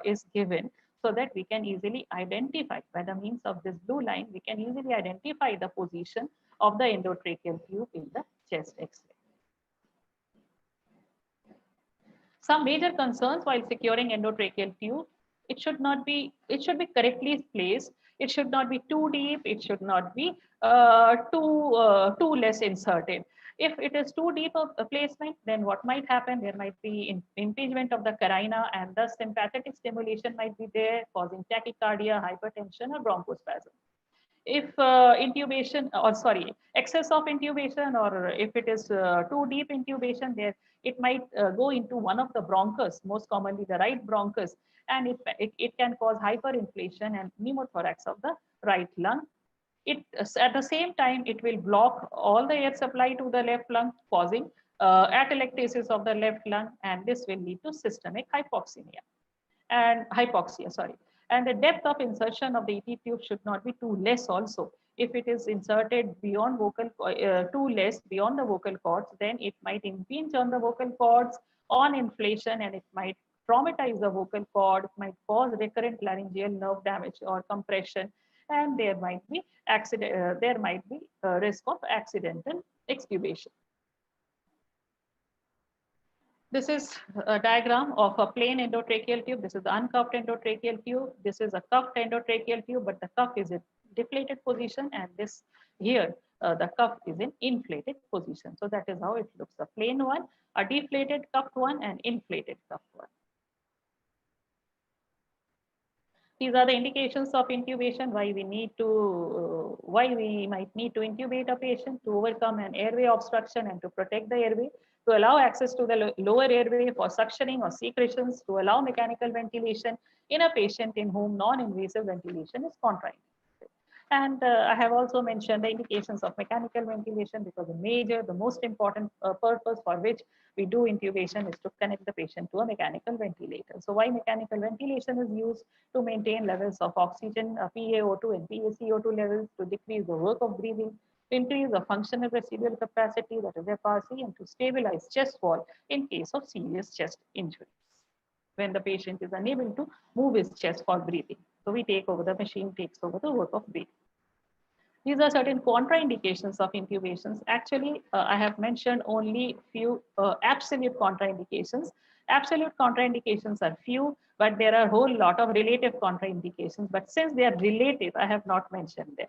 is given, so that we can easily identify, by the means of this blue line, we can easily identify the position of the endotracheal tube in the chest X-ray. Some major concerns while securing endotracheal tube: it should be correctly placed. It should not be too deep. It should not be too less inserted. If it is too deep of a placement, then what might happen? There might be impingement of the carina, and thus sympathetic stimulation might be there, causing tachycardia, hypertension, or bronchospasm. If intubation, or sorry, excess of intubation, or if it is too deep intubation, there it might go into one of the bronchus, most commonly the right bronchus, and it can cause hyperinflation and pneumothorax of the right lung. It at the same time it will block all the air supply to the left lung, causing atelectasis of the left lung, and this will lead to systemic hypoxemia and hypoxia, sorry. And the depth of insertion of the ET tube should not be too less also. If it is inserted beyond too less beyond the vocal cords, then it might impinge on the vocal cords on inflation, and it might traumatize the vocal cord, might cause recurrent laryngeal nerve damage or compression, and there might be risk of accidental extubation. This is a diagram of a plain endotracheal tube. This is the uncuffed endotracheal tube. This is a cuffed endotracheal tube, but the cuff is in deflated position, and this here, the cuff is in inflated position. So that is how it looks: a plain one, a deflated cuffed one, and inflated cuffed one. These are the indications of intubation, why we might need to intubate a patient: to overcome an airway obstruction and to protect the airway, to allow access to the lower airway for suctioning or secretions, to allow mechanical ventilation in a patient in whom non-invasive ventilation is contraindicated. And I have also mentioned the indications of mechanical ventilation, because the most important purpose for which we do intubation is to connect the patient to a mechanical ventilator. So why mechanical ventilation is used? To maintain levels of oxygen, PaO2 and PaCO2 levels, to decrease the work of breathing, to increase the functional residual capacity, that is FRC, and to stabilize chest wall in case of serious chest injuries, when the patient is unable to move his chest for breathing. So the machine takes over the work of breathing. These are certain contraindications of intubations. Actually, I have mentioned only few absolute contraindications. Absolute contraindications are few, but there are a whole lot of relative contraindications. But since they are relative, I have not mentioned them.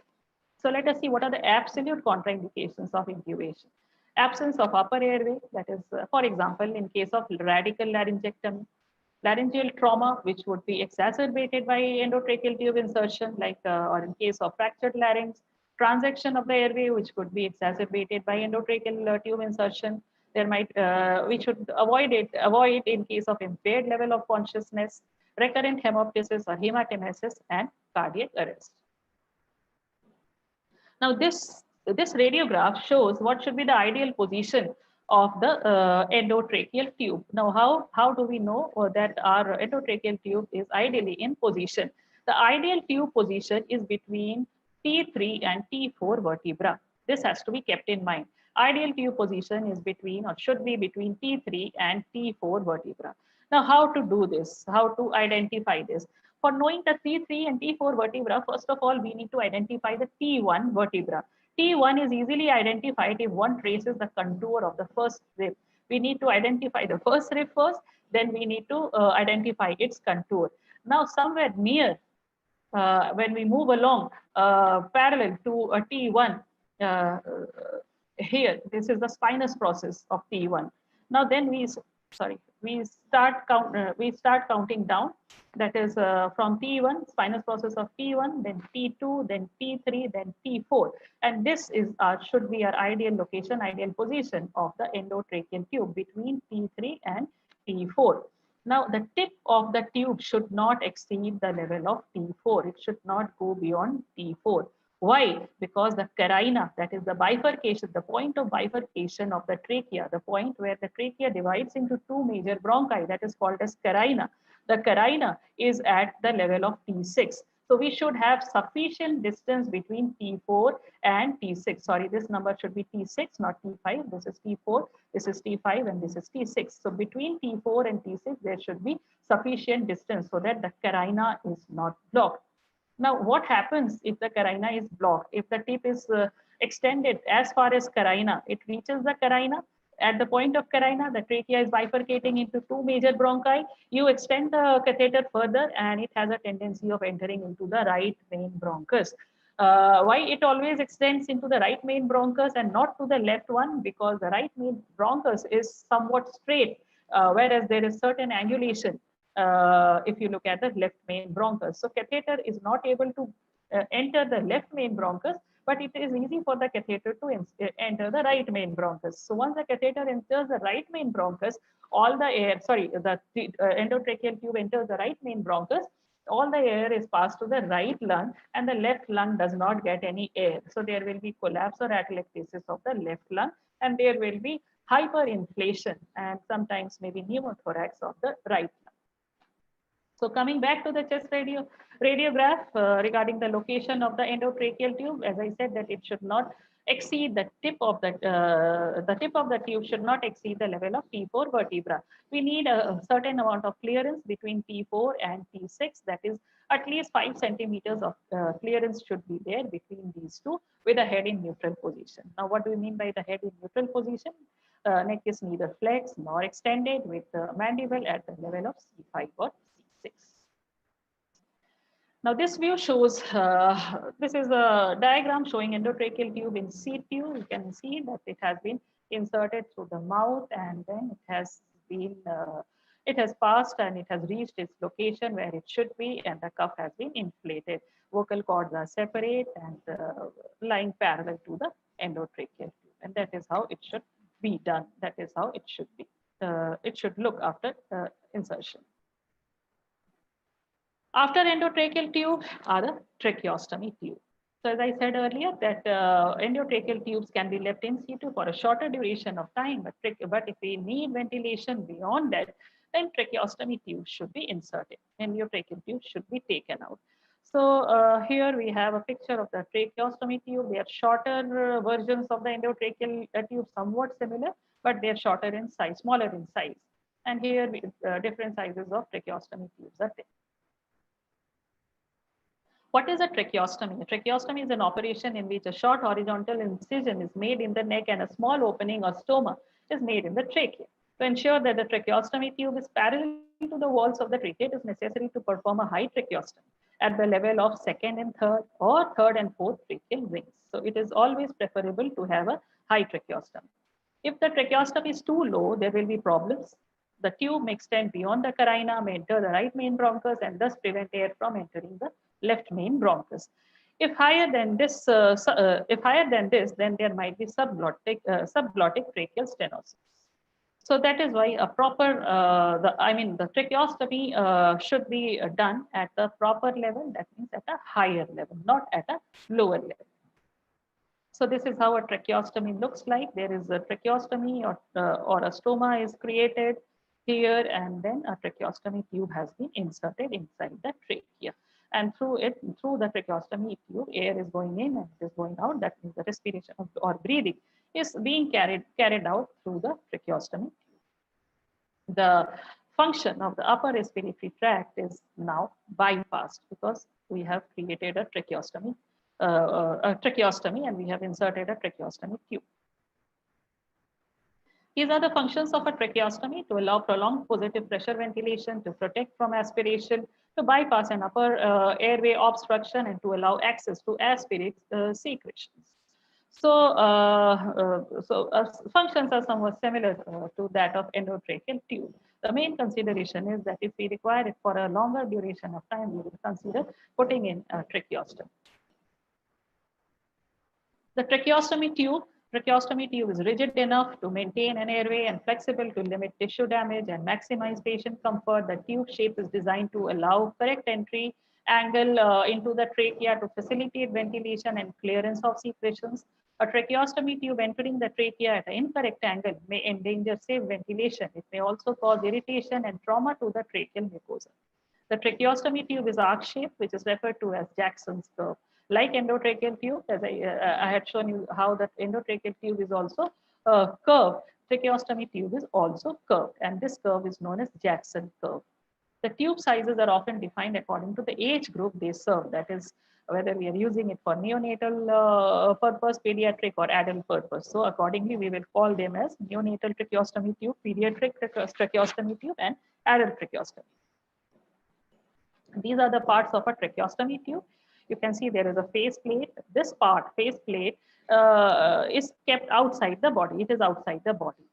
So let us see what are the absolute contraindications of intubation. Absence of upper airway, that is, for example, in case of radical laryngectomy, laryngeal trauma, which would be exacerbated by endotracheal tube insertion, or in case of fractured larynx, transection of the airway, which could be exacerbated by endotracheal tube insertion. We should avoid in case of impaired level of consciousness, recurrent hemoptysis or hematemesis, and cardiac arrest. Now, this radiograph shows what should be the ideal position of the endotracheal tube. Now, how do we know that our endotracheal tube is ideally in position? The ideal tube position is between T3 and T4 vertebra. This has to be kept in mind. Ideal tube position is between, or should be between, T3 and T4 vertebra. Now, how to do this? How to identify this? For knowing the T3 and T4 vertebra, first of all, we need to identify the T1 vertebra. T1 is easily identified if one traces the contour of the first rib. We need to identify the first rib first, then we need to identify its contour. Now, somewhere near, when we move along parallel to a T1, here, this is the spinous process of T1. Now, then we start counting down. That is from T1, spinous process of T1, then T2, then T3, then T4. And this is should be our ideal location, ideal position of the endotracheal tube between T3 and T4. Now, the tip of the tube should not exceed the level of T4. It should not go beyond T4. Why? Because the carina, that is the bifurcation, the point of bifurcation of the trachea, the point where the trachea divides into two major bronchi, that is called as carina. The carina is at the level of T6. So we should have sufficient distance between T4 and T6. Sorry, this number should be T6, not T5. This is T4, this is T5, and this is T6. So between T4 and T6, there should be sufficient distance so that the carina is not blocked. Now, what happens if the carina is blocked? If the tip is extended as far as carina, it reaches the carina. At the point of carina, the trachea is bifurcating into two major bronchi. You extend the catheter further, and it has a tendency of entering into the right main bronchus. Why it always extends into the right main bronchus and not to the left one? Because the right main bronchus is somewhat straight, whereas there is certain angulation if you look at the left main bronchus. So catheter is not able to enter the left main bronchus, but it is easy for the catheter to enter the right main bronchus. So once the catheter enters the right main bronchus, all the air, sorry, the endotracheal tube enters the right main bronchus, all the air is passed to the right lung and the left lung does not get any air. So there will be collapse or atelectasis of the left lung, and there will be hyperinflation and sometimes maybe pneumothorax of the right lung. So coming back to the chest radiograph regarding the location of the endotracheal tube, as I said that it should not exceed the tip of the tube should not exceed the level of T4 vertebra. We need a certain amount of clearance between T4 and T6, that is at least 5 centimeters of clearance should be there between these two with a head in neutral position. Now what do we mean by the head in neutral position? Neck is neither flexed nor extended with the mandible at the level of C5 or C6. Now this view shows, this is a diagram showing endotracheal tube in situ. You can see that it has been inserted through the mouth and then it has passed and it has reached its location where it should be, and the cuff has been inflated. Vocal cords are separate and lying parallel to the endotracheal tube, and that is how it should be done. That is how it should be. It should look after insertion. After endotracheal tube are the tracheostomy tube. So as I said earlier that endotracheal tubes can be left in situ for a shorter duration of time, but if we need ventilation beyond that, then tracheostomy tube should be inserted. Endotracheal tube should be taken out. So here we have a picture of the tracheostomy tube. They are shorter versions of the endotracheal tube, somewhat similar, but they are shorter in size, smaller in size. And here different sizes of tracheostomy tubes are there. What is a tracheostomy? A tracheostomy is an operation in which a short horizontal incision is made in the neck and a small opening or stoma is made in the trachea. To ensure that the tracheostomy tube is parallel to the walls of the trachea, it is necessary to perform a high tracheostomy at the level of second and third or third and fourth tracheal rings. So it is always preferable to have a high tracheostomy. If the tracheostomy is too low, there will be problems. The tube may extend beyond the carina, may enter the right main bronchus and thus prevent air from entering the left main bronchus. If higher than this, then there might be subglottic tracheal stenosis. So that is why a proper, the tracheostomy should be done at the proper level. That means at a higher level, not at a lower level. So this is how a tracheostomy looks like. There is a tracheostomy or a stoma is created here, and then a tracheostomy tube has been inserted inside the trachea. And through the tracheostomy tube, air is going in and it is going out. That means the respiration or breathing is being carried out through the tracheostomy tube. The function of the upper respiratory tract is now bypassed because we have created a tracheostomy and we have inserted a tracheostomy tube. These are the functions of a tracheostomy: to allow prolonged positive pressure ventilation, to protect from aspiration, to bypass an upper airway obstruction, and to allow access to aspirate secretions. So, functions are somewhat similar to that of endotracheal tube. The main consideration is that if we require it for a longer duration of time, we will consider putting in a tracheostomy. The tracheostomy tube is rigid enough to maintain an airway and flexible to limit tissue damage and maximize patient comfort. The tube shape is designed to allow correct entry angle into the trachea to facilitate ventilation and clearance of secretions. A tracheostomy tube entering the trachea at an incorrect angle may endanger safe ventilation. It may also cause irritation and trauma to the tracheal mucosa. The tracheostomy tube is arc-shaped, which is referred to as Jackson's curve. Like endotracheal tube, as I had shown you how the endotracheal tube is also curved, tracheostomy tube is also curved, and this curve is known as Jackson curve. The tube sizes are often defined according to the age group they serve, that is, whether we are using it for neonatal purpose, pediatric, or adult purpose. So accordingly, we will call them as neonatal tracheostomy tube, pediatric tracheostomy tube, and adult tracheostomy. These are the parts of a tracheostomy tube. You can see there is a face plate. This part, face plate, is kept outside the body. It is outside the body.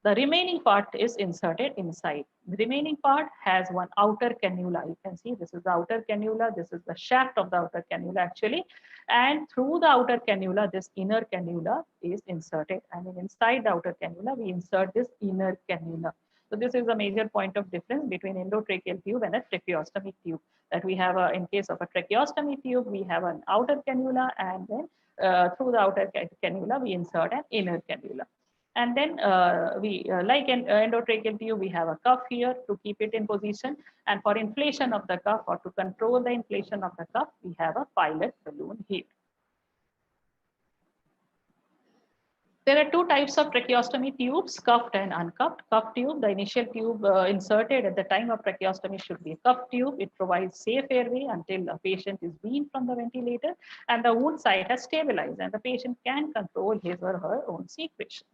The remaining part is inserted inside. The remaining part has one outer cannula. You can see this is the outer cannula. This is the shaft of the outer cannula actually. And through the outer cannula, this inner cannula is inserted. And inside the outer cannula, we insert this inner cannula. So this is a major point of difference between endotracheal tube and a tracheostomy tube. That we have, in case of a tracheostomy tube, we have an outer cannula, and then through the outer cannula, we insert an inner cannula. And then like an endotracheal tube, we have a cuff here to keep it in position. And for inflation of the cuff, or to control the inflation of the cuff, we have a pilot balloon here. There are two types of tracheostomy tubes, cuffed and uncuffed. Cuffed tube, the initial tube inserted at the time of tracheostomy should be a cuffed tube. It provides safe airway until a patient is weaned from the ventilator and the wound site has stabilized and the patient can control his or her own secretions.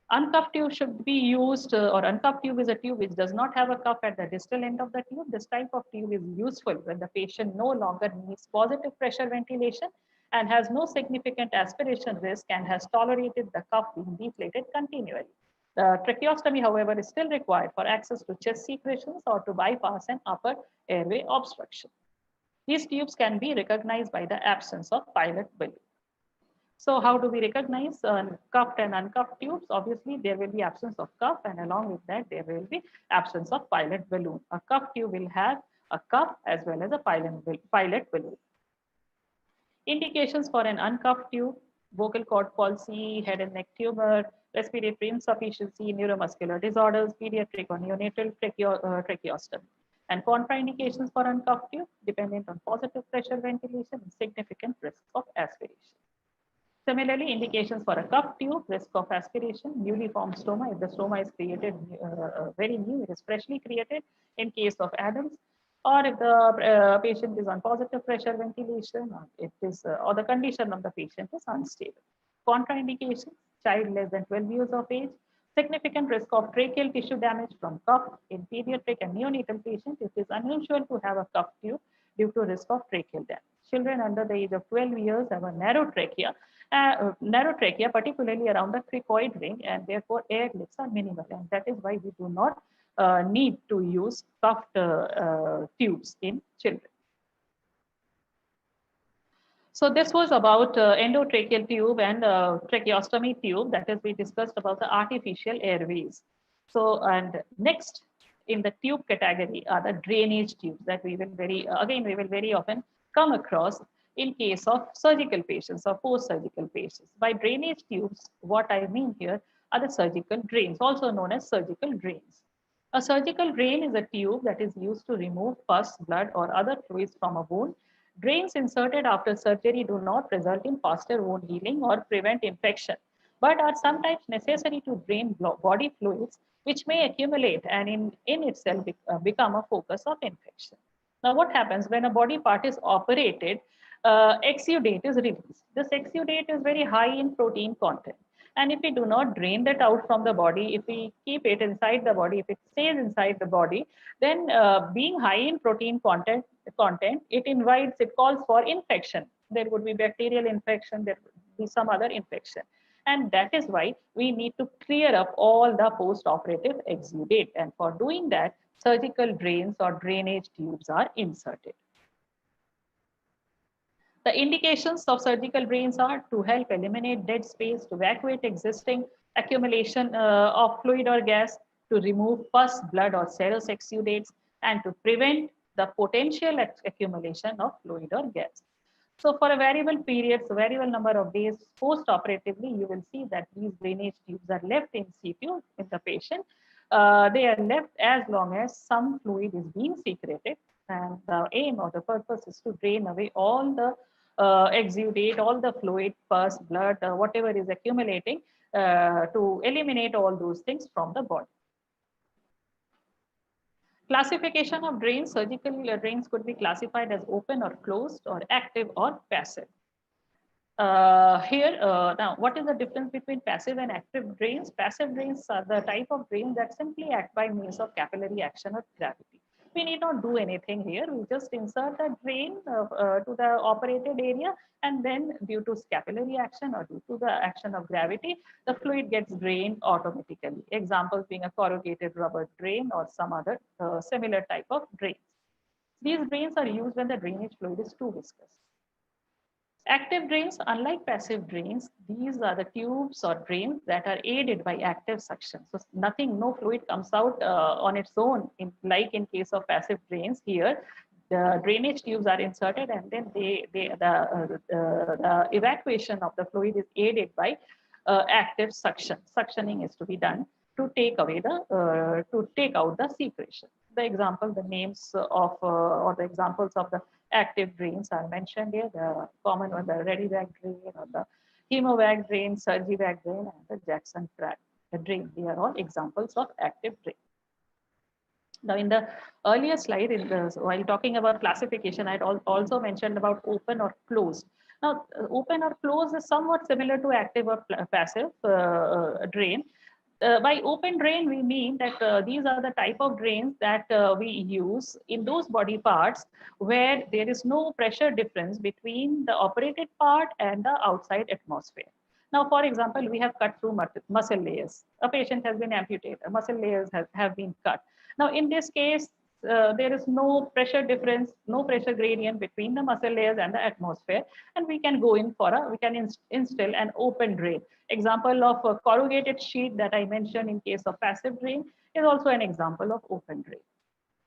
Uncuffed tube should be used, or uncuffed tube is a tube which does not have a cuff at the distal end of the tube. This type of tube is useful when the patient no longer needs positive pressure ventilation and has no significant aspiration risk and has tolerated the cuff being deflated continually. The tracheostomy, however, is still required for access to chest secretions or to bypass an upper airway obstruction. These tubes can be recognized by the absence of pilot balloon. So how do we recognize cuffed and uncuffed tubes? Obviously, there will be absence of cuff, and along with that, there will be absence of pilot balloon. A cuffed tube will have a cuff as well as a pilot balloon. Indications for an uncuffed tube: vocal cord palsy, head and neck tumor, respiratory insufficiency, neuromuscular disorders, pediatric or neonatal tracheostomy. And contraindications for uncuffed tube, dependent on positive pressure ventilation and significant risk of aspiration. Similarly, indications for a cuffed tube: risk of aspiration, newly formed stoma. If the stoma is created very new, it is freshly created in case of Adams, or if the patient is on positive pressure ventilation, or it is, or the condition of the patient is unstable. Contraindications: child less than 12 years of age, significant risk of tracheal tissue damage from cuff. In pediatric and neonatal patients, it is unusual to have a cuffed tube due to risk of tracheal damage. Children under the age of 12 years have a narrow trachea, particularly around the cricoid ring, and therefore air lifts are minimal. And that is why we do not need to use cuffed tubes in children. So this was about endotracheal tube and tracheostomy tube. That is, we discussed about the artificial airways. So, and next in the tube category are the drainage tubes that we will very often come across in case of surgical patients or post-surgical patients. By drainage tubes, what I mean here are the surgical drains, also known as surgical drains. A surgical drain is a tube that is used to remove pus, blood, or other fluids from a wound. Drains inserted after surgery do not result in faster wound healing or prevent infection, but are sometimes necessary to drain body fluids, which may accumulate and in itself become a focus of infection. Now, what happens when a body part is operated? Exudate is released. This exudate is very high in protein content. And if we do not drain that out from the body, if we keep it inside the body, if it stays inside the body, then being high in protein content, it calls for infection. There would be bacterial infection, there would be some other infection. And that is why we need to clear up all the post-operative exudate. And for doing that, surgical drains or drainage tubes are inserted. The indications of surgical drains are to help eliminate dead space, to evacuate existing accumulation of fluid or gas, to remove pus, blood, or serous exudates, and to prevent the potential accumulation of fluid or gas. So for a variable period, so variable number of days post-operatively, you will see that these drainage tubes are left in situ in the patient. They are left as long as some fluid is being secreted, and the aim or the purpose is to drain away all the exudate, all the fluid, pus, blood, whatever is accumulating, to eliminate all those things from the body. Classification of drains: surgical drains could be classified as open or closed, or active or passive. Now, what is the difference between passive and active drains? Passive drains are the type of drains that simply act by means of capillary action or gravity. We need not do anything here. We just insert the drain to the operated area, and then due to scapulary action or due to the action of gravity, the fluid gets drained automatically. Examples being a corrugated rubber drain or some other similar type of drains. These drains are used when the drainage fluid is too viscous. Active drains, unlike passive drains, these are the tubes or drains that are aided by active suction. So no fluid comes out on its own, like in case of passive drains. Here, the drainage tubes are inserted, and then the evacuation of the fluid is aided by active suction. Suctioning is to be done to take away to take out the secretion. The names of or the examples of the active drains are mentioned here. The common one, the Redivag drain, or the Hemovag drain, Surgivag drain, and the Jackson-Pratt drain. They are all examples of active drain. Now, in the earlier slide, while talking about classification, I had also mentioned about open or closed. Now, open or closed is somewhat similar to active or passive drain. By open drain, we mean that these are the type of drains that we use in those body parts where there is no pressure difference between the operated part and the outside atmosphere. Now, for example, we have cut through muscle layers. A patient has been amputated, muscle layers have been cut. Now, in this case, there is no pressure difference, no pressure gradient between the muscle layers and the atmosphere, and we can go in for we can instill an open drain. Example of a corrugated sheet that I mentioned in case of passive drain is also an example of open drain.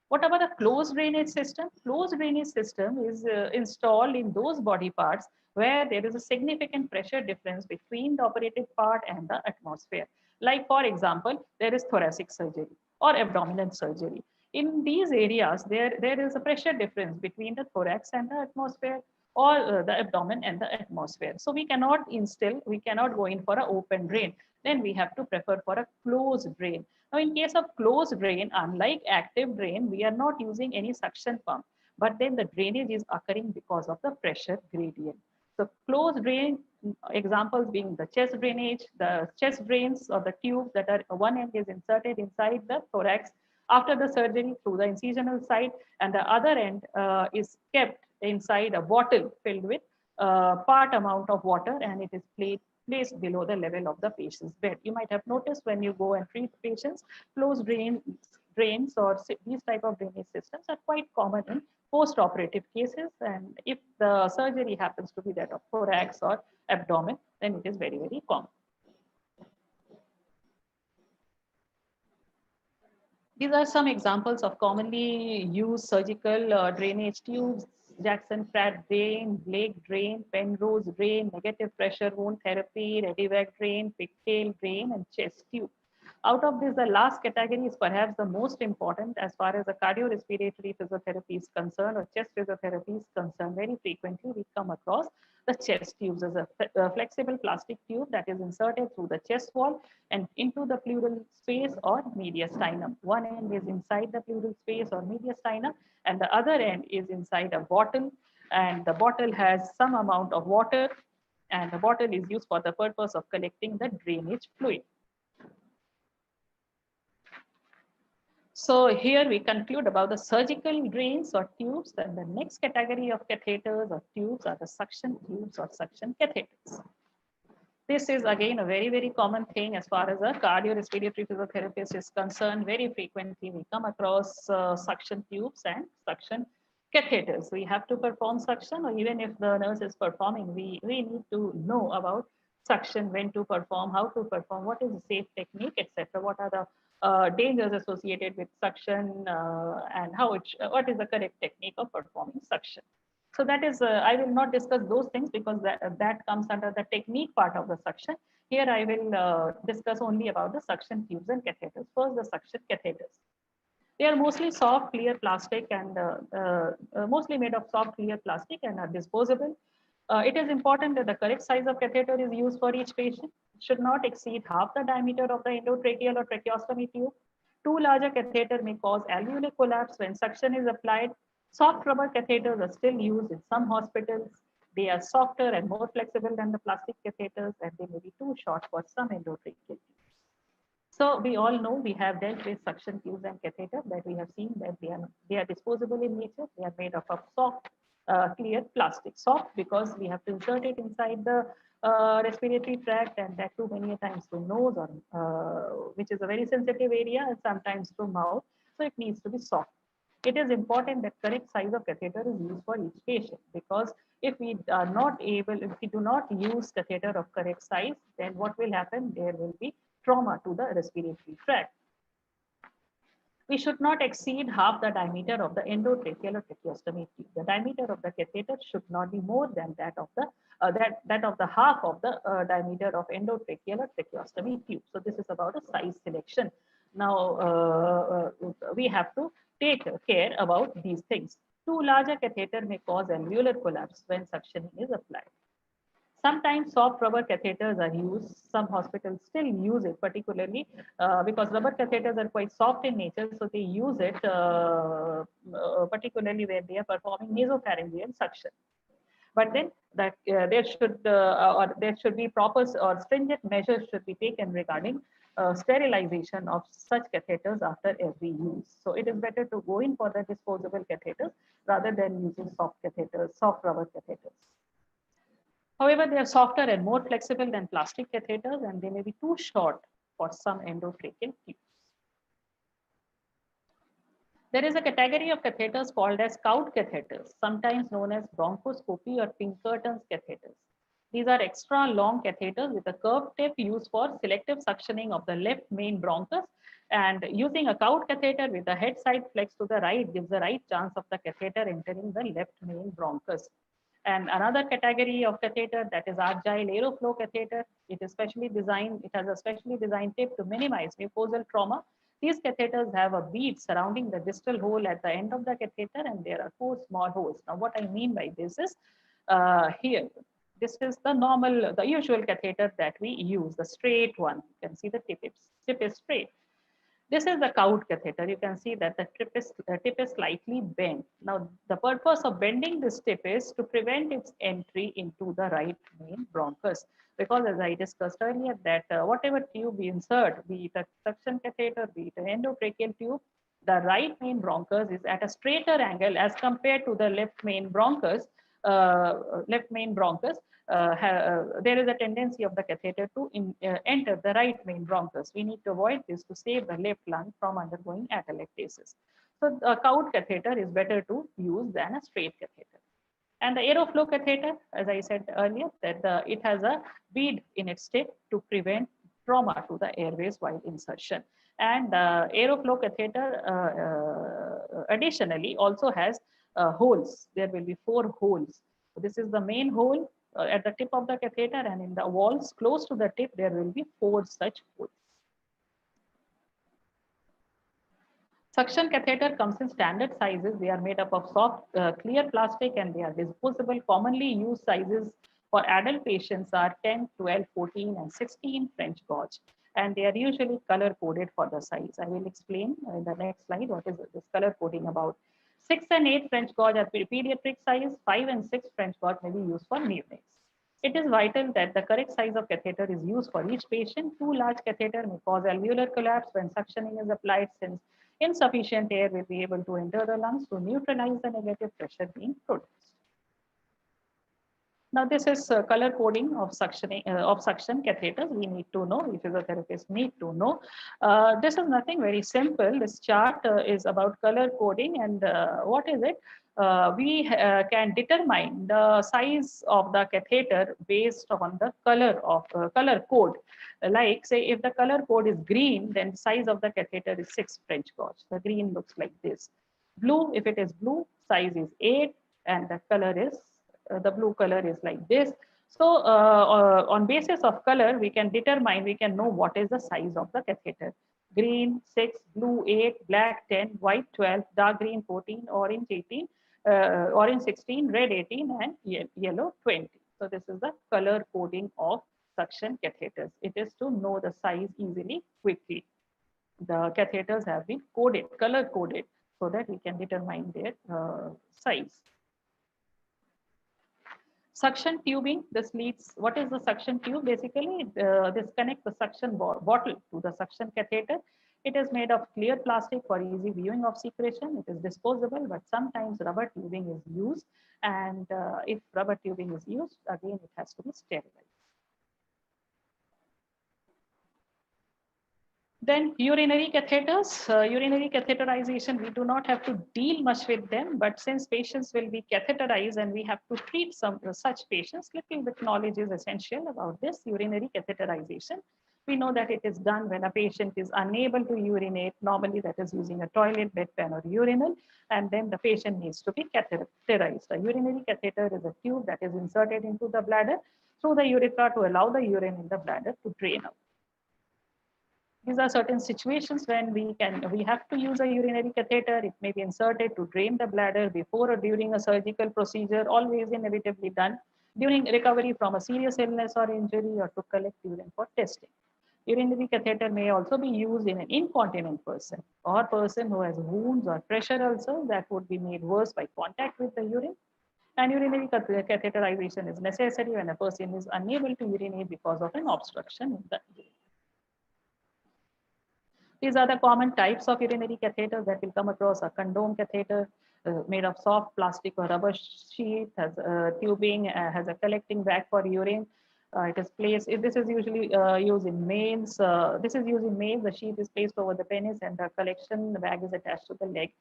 What about a closed drainage system? Closed drainage system is installed in those body parts where there is a significant pressure difference between the operated part and the atmosphere. Like, for example, there is thoracic surgery or abdominal surgery. In these areas, there is a pressure difference between the thorax and the atmosphere, or the abdomen and the atmosphere. So we cannot go in for an open drain. Then we have to prefer for a closed drain. Now, in case of closed drain, unlike active drain, we are not using any suction pump, but then the drainage is occurring because of the pressure gradient. So closed drain examples being the chest drainage, the chest drains or the tubes that are one end is inserted inside the thorax after the surgery through the incisional site, and the other end is kept inside a bottle filled with part amount of water, and it is placed below the level of the patient's bed. You might have noticed when you go and treat patients, closed drains or these type of drainage systems are quite common in post-operative cases, and if the surgery happens to be that of thorax or abdomen, then it is very, very common. These are some examples of commonly used surgical drainage tubes: Jackson-Pratt drain, Blake drain, Penrose drain, negative pressure wound therapy, Redivag drain, pigtail drain, and chest tube. Out of this, the last category is perhaps the most important as far as the cardiorespiratory physiotherapy is concerned, or chest physiotherapy is concerned. Very frequently, we come across the chest tubes as a flexible plastic tube that is inserted through the chest wall and into the pleural space or mediastinum. One end is inside the pleural space or mediastinum, and the other end is inside a bottle, and the bottle has some amount of water, and the bottle is used for the purpose of collecting the drainage fluid. So here we conclude about the surgical drains or tubes, and the next category of catheters or tubes are the suction tubes or suction catheters. This is again a very, very common thing as far as a cardiorespiratory physiotherapist is concerned. Very frequently we come across suction tubes and suction catheters. We have to perform suction, or even if the nurse is performing, we need to know about suction, when to perform, how to perform, what is the safe technique, etc. What are the dangers associated with suction, and what is the correct technique of performing suction. So that is, I will not discuss those things because that comes under the technique part of the suction. Here I will discuss only about the suction tubes and catheters. First, the suction catheters. They are mostly soft, clear plastic and mostly made of soft, clear plastic and are disposable. It is important that the correct size of catheter is used for each patient. It should not exceed half the diameter of the endotracheal or tracheostomy tube. Too large a catheter may cause alveolar collapse when suction is applied. Soft rubber catheters are still used in some hospitals. They are softer and more flexible than the plastic catheters, and they may be too short for some endotracheal tubes. So we all know we have dealt with suction tubes and catheter that we have seen that they are disposable in nature. They are made of a soft, clear plastic. Soft because we have to insert it inside the respiratory tract, and that too many times to nose, or which is a very sensitive area, and sometimes to mouth. So it needs to be soft. It is important that correct size of catheter is used for each patient, because if we are not able, if we do not use catheter of correct size, then what will happen? There will be trauma to the respiratory tract. We should not exceed half the diameter of the endotracheal or tracheostomy tube. The diameter of the catheter should not be more than that of the half of the diameter of endotracheal or tracheostomy tube. So this is about a size selection. Now we have to take care about these things. Too large a catheter may cause alveolar collapse when suctioning is applied. Sometimes soft rubber catheters are used. Some hospitals still use it, particularly because rubber catheters are quite soft in nature, so they use it particularly where they are performing nasopharyngeal suction. But then there should be proper or stringent measures should be taken regarding sterilization of such catheters after every use. So it is better to go in for the disposable catheters rather than using soft catheters, soft rubber catheters. However, they are softer and more flexible than plastic catheters, and they may be too short for some endotracheal tubes. There is a category of catheters called as Cout catheters, sometimes known as bronchoscopy or Pinkerton's catheters. These are extra long catheters with a curved tip used for selective suctioning of the left main bronchus, and using a Cout catheter with the head side flexed to the right gives the right chance of the catheter entering the left main bronchus. And another category of catheter, that is Argyle Aeroflow catheter. It has a specially designed tip to minimize mucosal trauma. These catheters have a bead surrounding the distal hole at the end of the catheter, and there are 4 small holes. Now, what I mean by this is here, this is the usual catheter that we use, the straight one. You can see the tip is straight. This is the Cout catheter. You can see that the tip is slightly bent. Now, the purpose of bending this tip is to prevent its entry into the right main bronchus. Because as I discussed earlier, that whatever tube we insert, be it a suction catheter, be it an endotracheal tube, the right main bronchus is at a straighter angle as compared to the left main bronchus. There is a tendency of the catheter to enter the right main bronchus. We need to avoid this to save the left lung from undergoing atelectasis. So a Cout catheter is better to use than a straight catheter. And the Aeroflow catheter, as I said earlier, that it has a bead in its tip to prevent trauma to the airways while insertion. And Aeroflow catheter additionally also has holes. There will be 4 holes. So this is the main hole at the tip of the catheter, and in the walls close to the tip, there will be 4 such holes. Suction catheter comes in standard sizes. They are made up of soft, clear plastic, and they are disposable. Commonly used sizes for adult patients are 10, 12, 14, and 16 French gauge. And they are usually color coded for the size. I will explain in the next slide what is this color coding about. 6 and 8 French gauge are pediatric size. 5 and 6 French gauge may be used for neonates. It is vital that the correct size of catheter is used for each patient. Too large catheter may cause alveolar collapse when suctioning is applied, since insufficient air will be able to enter the lungs to neutralize the negative pressure being produced. Now, this is color coding of suction catheters. We need to know, we physiotherapists need to know. This is nothing very simple. This chart is about color coding, and what is it? We can determine the size of the catheter based on the color of color code. Like, say, if the color code is green, then the size of the catheter is 6 French gauge. The green looks like this. Blue, if it is blue, size is 8, and the color is the blue color is like this. So on basis of color, we can know what is the size of the catheter. Green 6, blue 8, black 10, white 12, dark green 14, orange 18, orange 16, red 18, and yellow 20. So this is the color coding of suction catheters. It is to know the size easily, quickly. The catheters have been coded, color coded, so that we can determine their size. Suction tubing, this leads, what is the suction tube? Basically, this connects the suction bottle to the suction catheter. It is made of clear plastic for easy viewing of secretion. It is disposable, but sometimes rubber tubing is used. And if rubber tubing is used, again, it has to be sterilized. Then urinary catheters, urinary catheterization, we do not have to deal much with them, but since patients will be catheterized and we have to treat some such patients, little bit knowledge is essential about this urinary catheterization. We know that it is done when a patient is unable to urinate, normally that is using a toilet, bedpan or urinal, and then the patient needs to be catheterized. A urinary catheter is a tube that is inserted into the bladder through the urethra to allow the urine in the bladder to drain out. These are certain situations when we have to use a urinary catheter. It may be inserted to drain the bladder before or during a surgical procedure, always inevitably done during recovery from a serious illness or injury, or to collect urine for testing. Urinary catheter may also be used in an incontinent person or person who has wounds or pressure ulcers that would be made worse by contact with the urine. And urinary catheterization is necessary when a person is unable to urinate because of an obstruction in the urine. These are the common types of urinary catheters that will come across. A condom catheter made of soft plastic or rubber sheath, has tubing, has a collecting bag for urine. It is placed, this is usually used in males. This is used in males. The sheath is placed over the penis and the collection bag is attached to the leg.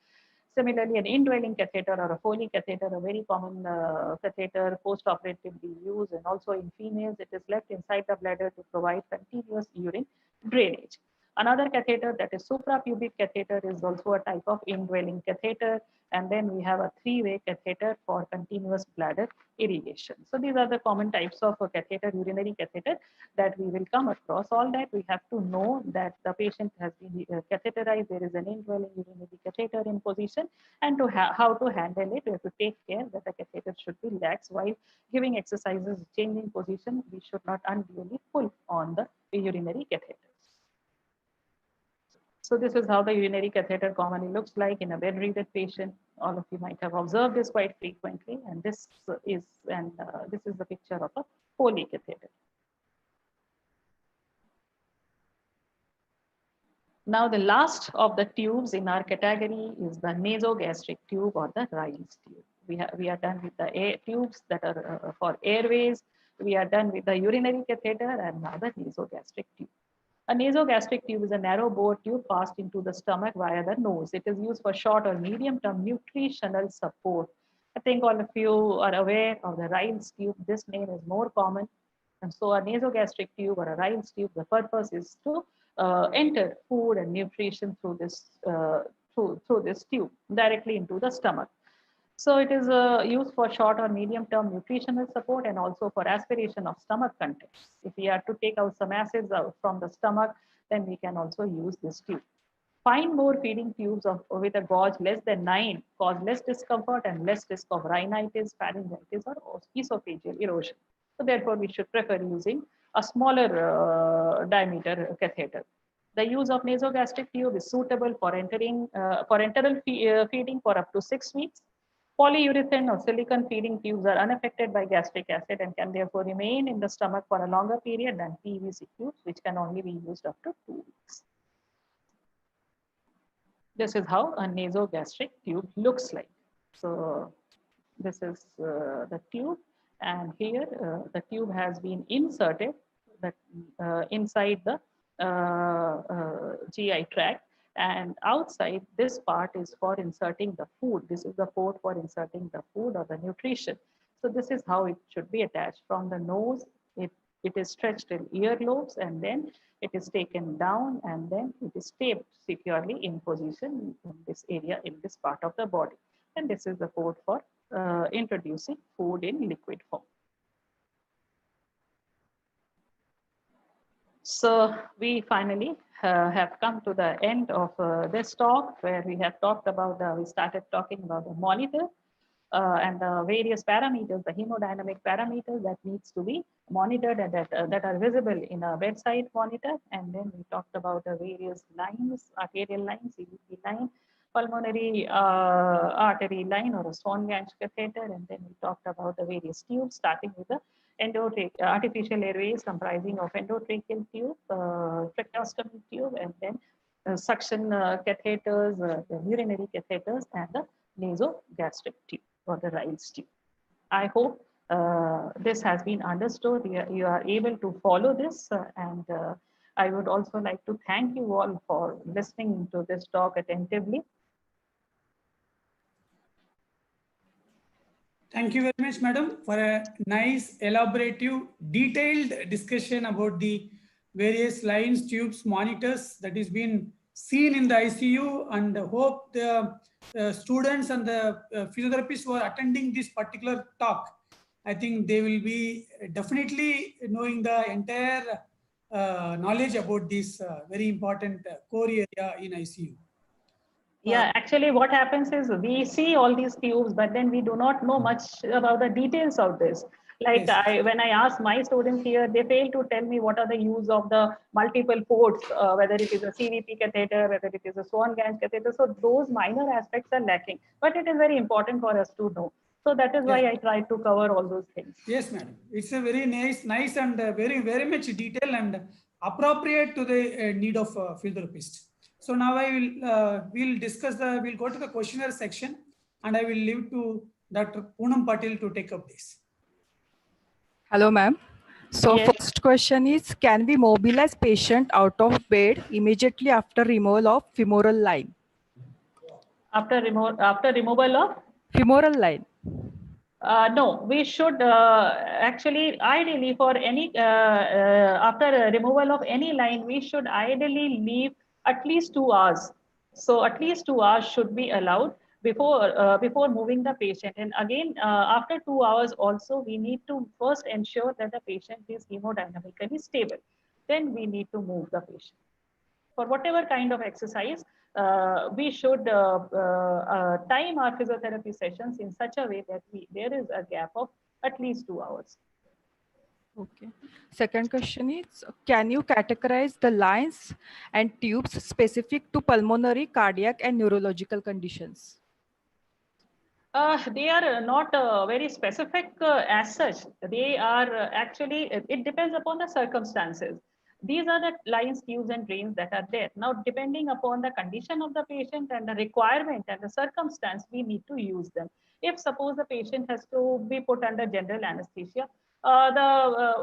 Similarly, an indwelling catheter or a Foley catheter, a very common catheter, post-operatively used, and also in females, it is left inside the bladder to provide continuous urine drainage. Another catheter, that is suprapubic catheter, is also a type of indwelling catheter. And then we have a three-way catheter for continuous bladder irrigation. So these are the common types of catheter, urinary catheter, that we will come across. All that we have to know that the patient has been catheterized, there is an indwelling urinary catheter in position, and to how to handle it. We have to take care that the catheter should be lax while giving exercises, changing position. We should not unduly pull on the urinary catheter. So this is how the urinary catheter commonly looks like in a bedridden patient. All of you might have observed this quite frequently, and this is the picture of a Foley catheter. Now the last of the tubes in our category is the nasogastric tube or the Ryle's tube. We are done with the air tubes that are for airways. We are done with the urinary catheter, and now the nasogastric tube. A nasogastric tube is a narrow bore tube passed into the stomach via the nose. It is used for short or medium-term nutritional support. I think all of you are aware of the Ryle's tube. This name is more common. And so a nasogastric tube or a Ryle's tube, the purpose is to enter food and nutrition through this tube directly into the stomach. So it is used for short or medium-term nutritional support and also for aspiration of stomach contents. If we are to take out some acids out from the stomach, then we can also use this tube. Fine bore feeding tubes with a gauge less than 9 cause less discomfort and less risk of rhinitis, pharyngitis, or esophageal erosion. So therefore, we should prefer using a smaller diameter catheter. The use of nasogastric tube is suitable for enteral feeding for up to 6 weeks. Polyurethane or silicone feeding tubes are unaffected by gastric acid and can therefore remain in the stomach for a longer period than PVC tubes, which can only be used up to 2 weeks. This is how a nasogastric tube looks like. So this is the tube, and here the tube has been inserted inside the GI tract. And outside, this part is for inserting the food. This is the port for inserting the food or the nutrition. So this is how it should be attached. From the nose, it is stretched till earlobes, and then it is taken down, and then it is taped securely in position in this area, in this part of the body. And this is the port for introducing food in liquid form. So we finally have come to the end of this talk, where we have talked about we started talking about the monitor and the various parameters, the hemodynamic parameters that needs to be monitored and that are visible in a bedside monitor. And then we talked about the various lines, arterial lines, CVP line, pulmonary artery line or a Swan-Ganz catheter, and then we talked about the various tubes, starting with the artificial airways comprising of endotracheal tube, tracheostomy tube, and then suction catheters, the urinary catheters, and the nasogastric tube or the Ryle's tube. I hope this has been understood. You are able to follow this, and I would also like to thank you all for listening to this talk attentively. Thank you very much, madam, for a nice, elaborative, detailed discussion about the various lines, tubes, monitors that is been seen in the ICU, and hope the students and the physiotherapists who are attending this particular talk, I think they will be definitely knowing the entire knowledge about this very important core area in ICU. Yeah, actually what happens is we see all these tubes, but then we do not know much about the details of this. Like Yes. when I ask my students here, they fail to tell me what are the use of the multiple ports, whether it is a CVP catheter, whether it is a Swan-Ganz catheter. So those minor aspects are lacking, but it is very important for us to know. So that is why Yeah. I try to cover all those things. Yes, madam. It's a very nice and very much detailed and appropriate to the need of physiotherapist. So now we'll discuss we'll go to the questionnaire section, and I will leave to Dr. Poonam Patil to take up this. Hello, ma'am. So Yes. first question is, can we mobilize patient out of bed immediately after removal of femoral line? After removal of? Femoral line. No, we should actually, ideally, for any after removal of any line, we should ideally leave at least 2 hours. So at least 2 hours should be allowed before moving the patient. And again, after 2 hours, also we need to first ensure that the patient is hemodynamically stable. Then we need to move the patient. For whatever kind of exercise, we should time our physiotherapy sessions in such a way that there is a gap of at least 2 hours. Okay. Second question is, can you categorize the lines and tubes specific to pulmonary, cardiac, and neurological conditions? They are not very specific as such. They are actually, it depends upon the circumstances. These are the lines, tubes, and drains that are there. Now, depending upon the condition of the patient and the requirement and the circumstance, we need to use them. If suppose the patient has to be put under general anesthesia,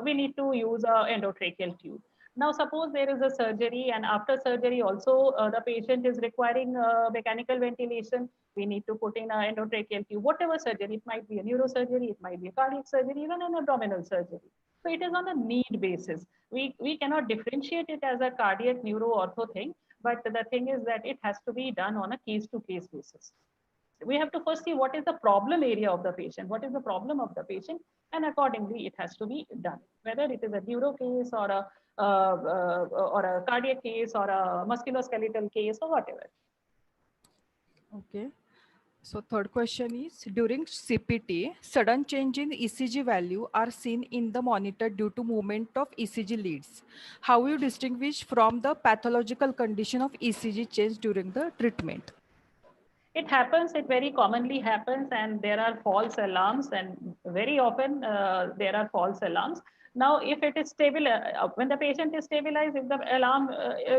we need to use an endotracheal tube. Now, suppose there is a surgery, and after surgery also the patient is requiring mechanical ventilation, we need to put in an endotracheal tube. Whatever surgery, it might be a neurosurgery, it might be a cardiac surgery, even an abdominal surgery. So it is on a need basis. We cannot differentiate it as a cardiac neuro ortho thing, but the thing is that it has to be done on a case-to-case basis. We have to first see what is the problem area of the patient, what is the problem of the patient, and accordingly it has to be done. Whether it is a neuro case or a cardiac case or a musculoskeletal case or whatever. Okay. So third question is, during CPT, sudden change in ECG value are seen in the monitor due to movement of ECG leads. How you distinguish from the pathological condition of ECG change during the treatment? It happens, it very commonly happens, and there are false alarms, and very often there are false alarms. Now, if it is stable, when the patient is stabilized, if the alarm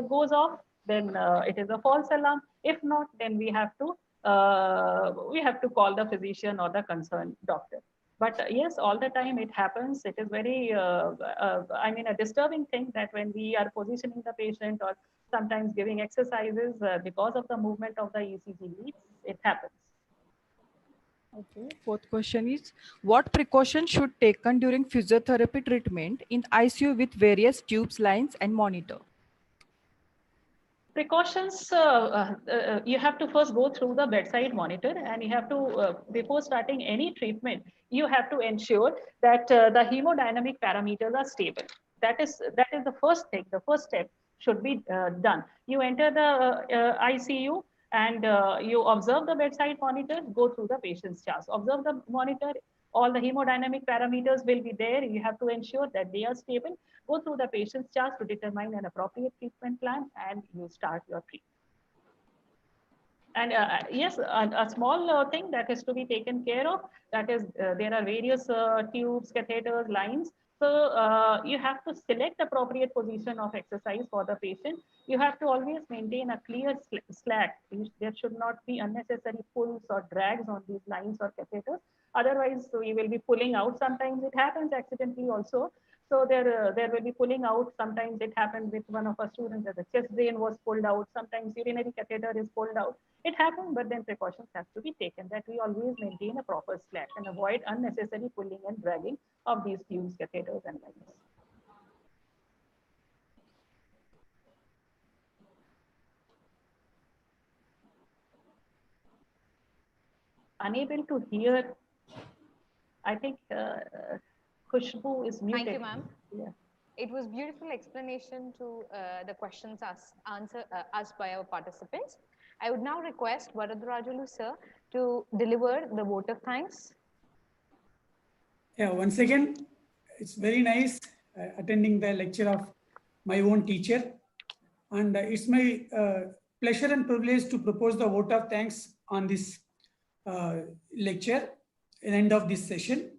goes off, then it is a false alarm. If not, then we have to call the physician or the concerned doctor. But yes, all the time it happens. It is very, I mean, a disturbing thing that when we are positioning the patient or sometimes giving exercises because of the movement of the ECG leads, it happens. Okay. Fourth question is, what precautions should taken during physiotherapy treatment in ICU with various tubes, lines, and monitor? Precautions, you have to first go through the bedside monitor, and you have to, before starting any treatment, you have to ensure that the hemodynamic parameters are stable. That is the first thing, the first step should be done. You enter the ICU and you observe the bedside monitor, go through the patient's charts, observe the monitor, all the hemodynamic parameters will be there. You have to ensure that they are stable. Go through the patient's charts to determine an appropriate treatment plan, and you start your treatment. And yes, a small thing that is to be taken care of, that is, there are various tubes, catheters, lines. So you have to select appropriate position of exercise for the patient. You have to always maintain a clear slack. There should not be unnecessary pulls or drags on these lines or catheters. Otherwise, so you will be pulling out. Sometimes it happens accidentally also. So there will be pulling out. Sometimes it happened with one of our students that the chest drain was pulled out. Sometimes urinary catheter is pulled out. It happens, but then precautions have to be taken, that we always maintain a proper slack and avoid unnecessary pulling and dragging of these tubes, catheters, and lines. Unable to hear. I think Khushbu is muted. Thank you, ma'am. Yeah. It was beautiful explanation to the questions asked by our participants. I would now request Varadarajulu sir to deliver the vote of thanks. Yeah, once again, it's very nice attending the lecture of my own teacher. And it's my pleasure and privilege to propose the vote of thanks on this lecture at the end of this session.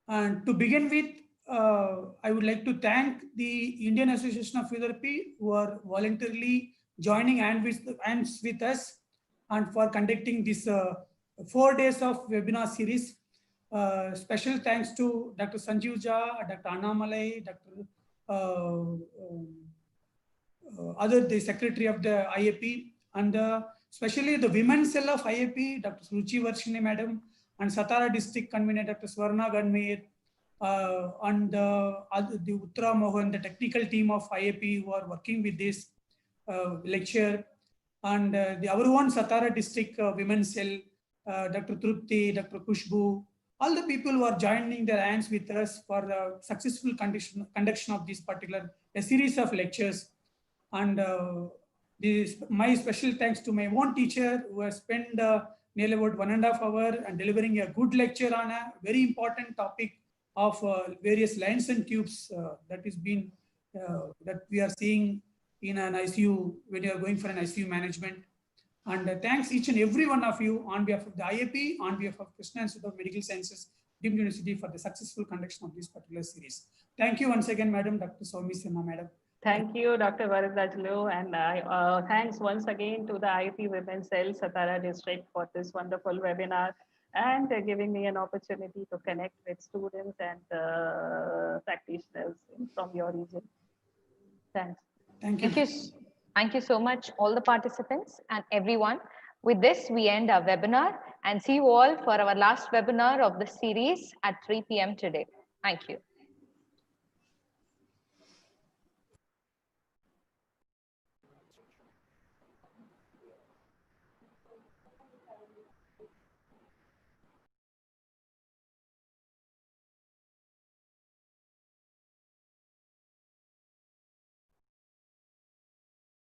And to begin with, I would like to thank the Indian Association of Physiotherapy who are voluntarily joining hands with us and for conducting this 4 days of webinar series. Special thanks to Dr. Sanjeev Jha, Dr. Annamalai, Dr. The secretary of the IAP, and especially the women's cell of IAP, Dr. Ruchi Varshini madam, and Satara district convener, Dr. Swarna Ganmir, and the Uttara Mohan, the technical team of IAP who are working with this lecture, and our own Satara district women's cell, Dr. Trupti, Dr. Khushbu, all the people who are joining their hands with us for the successful conduction of this particular a series of lectures. And my special thanks to my own teacher who has spent nearly about 1.5 hours and delivering a good lecture on a very important topic of various lines and tubes that is being that we are seeing in an ICU when you are going for an ICU management. And thanks each and every one of you on behalf of the IAP, on behalf of Krishna Institute of Medical Sciences, Deemed University, for the successful conduction of this particular series. Thank you once again, Madam, Dr. Soumi Sinha, Madam. Thank you, Dr. Varadarajulu, and thanks once again to the IAP Women's Cell Satara District for this wonderful webinar and giving me an opportunity to connect with students and practitioners from your region. Thanks. Thank you. Thank you so much, all the participants and everyone. With this, we end our webinar and see you all for our last webinar of the series at 3 p.m. today. Thank you.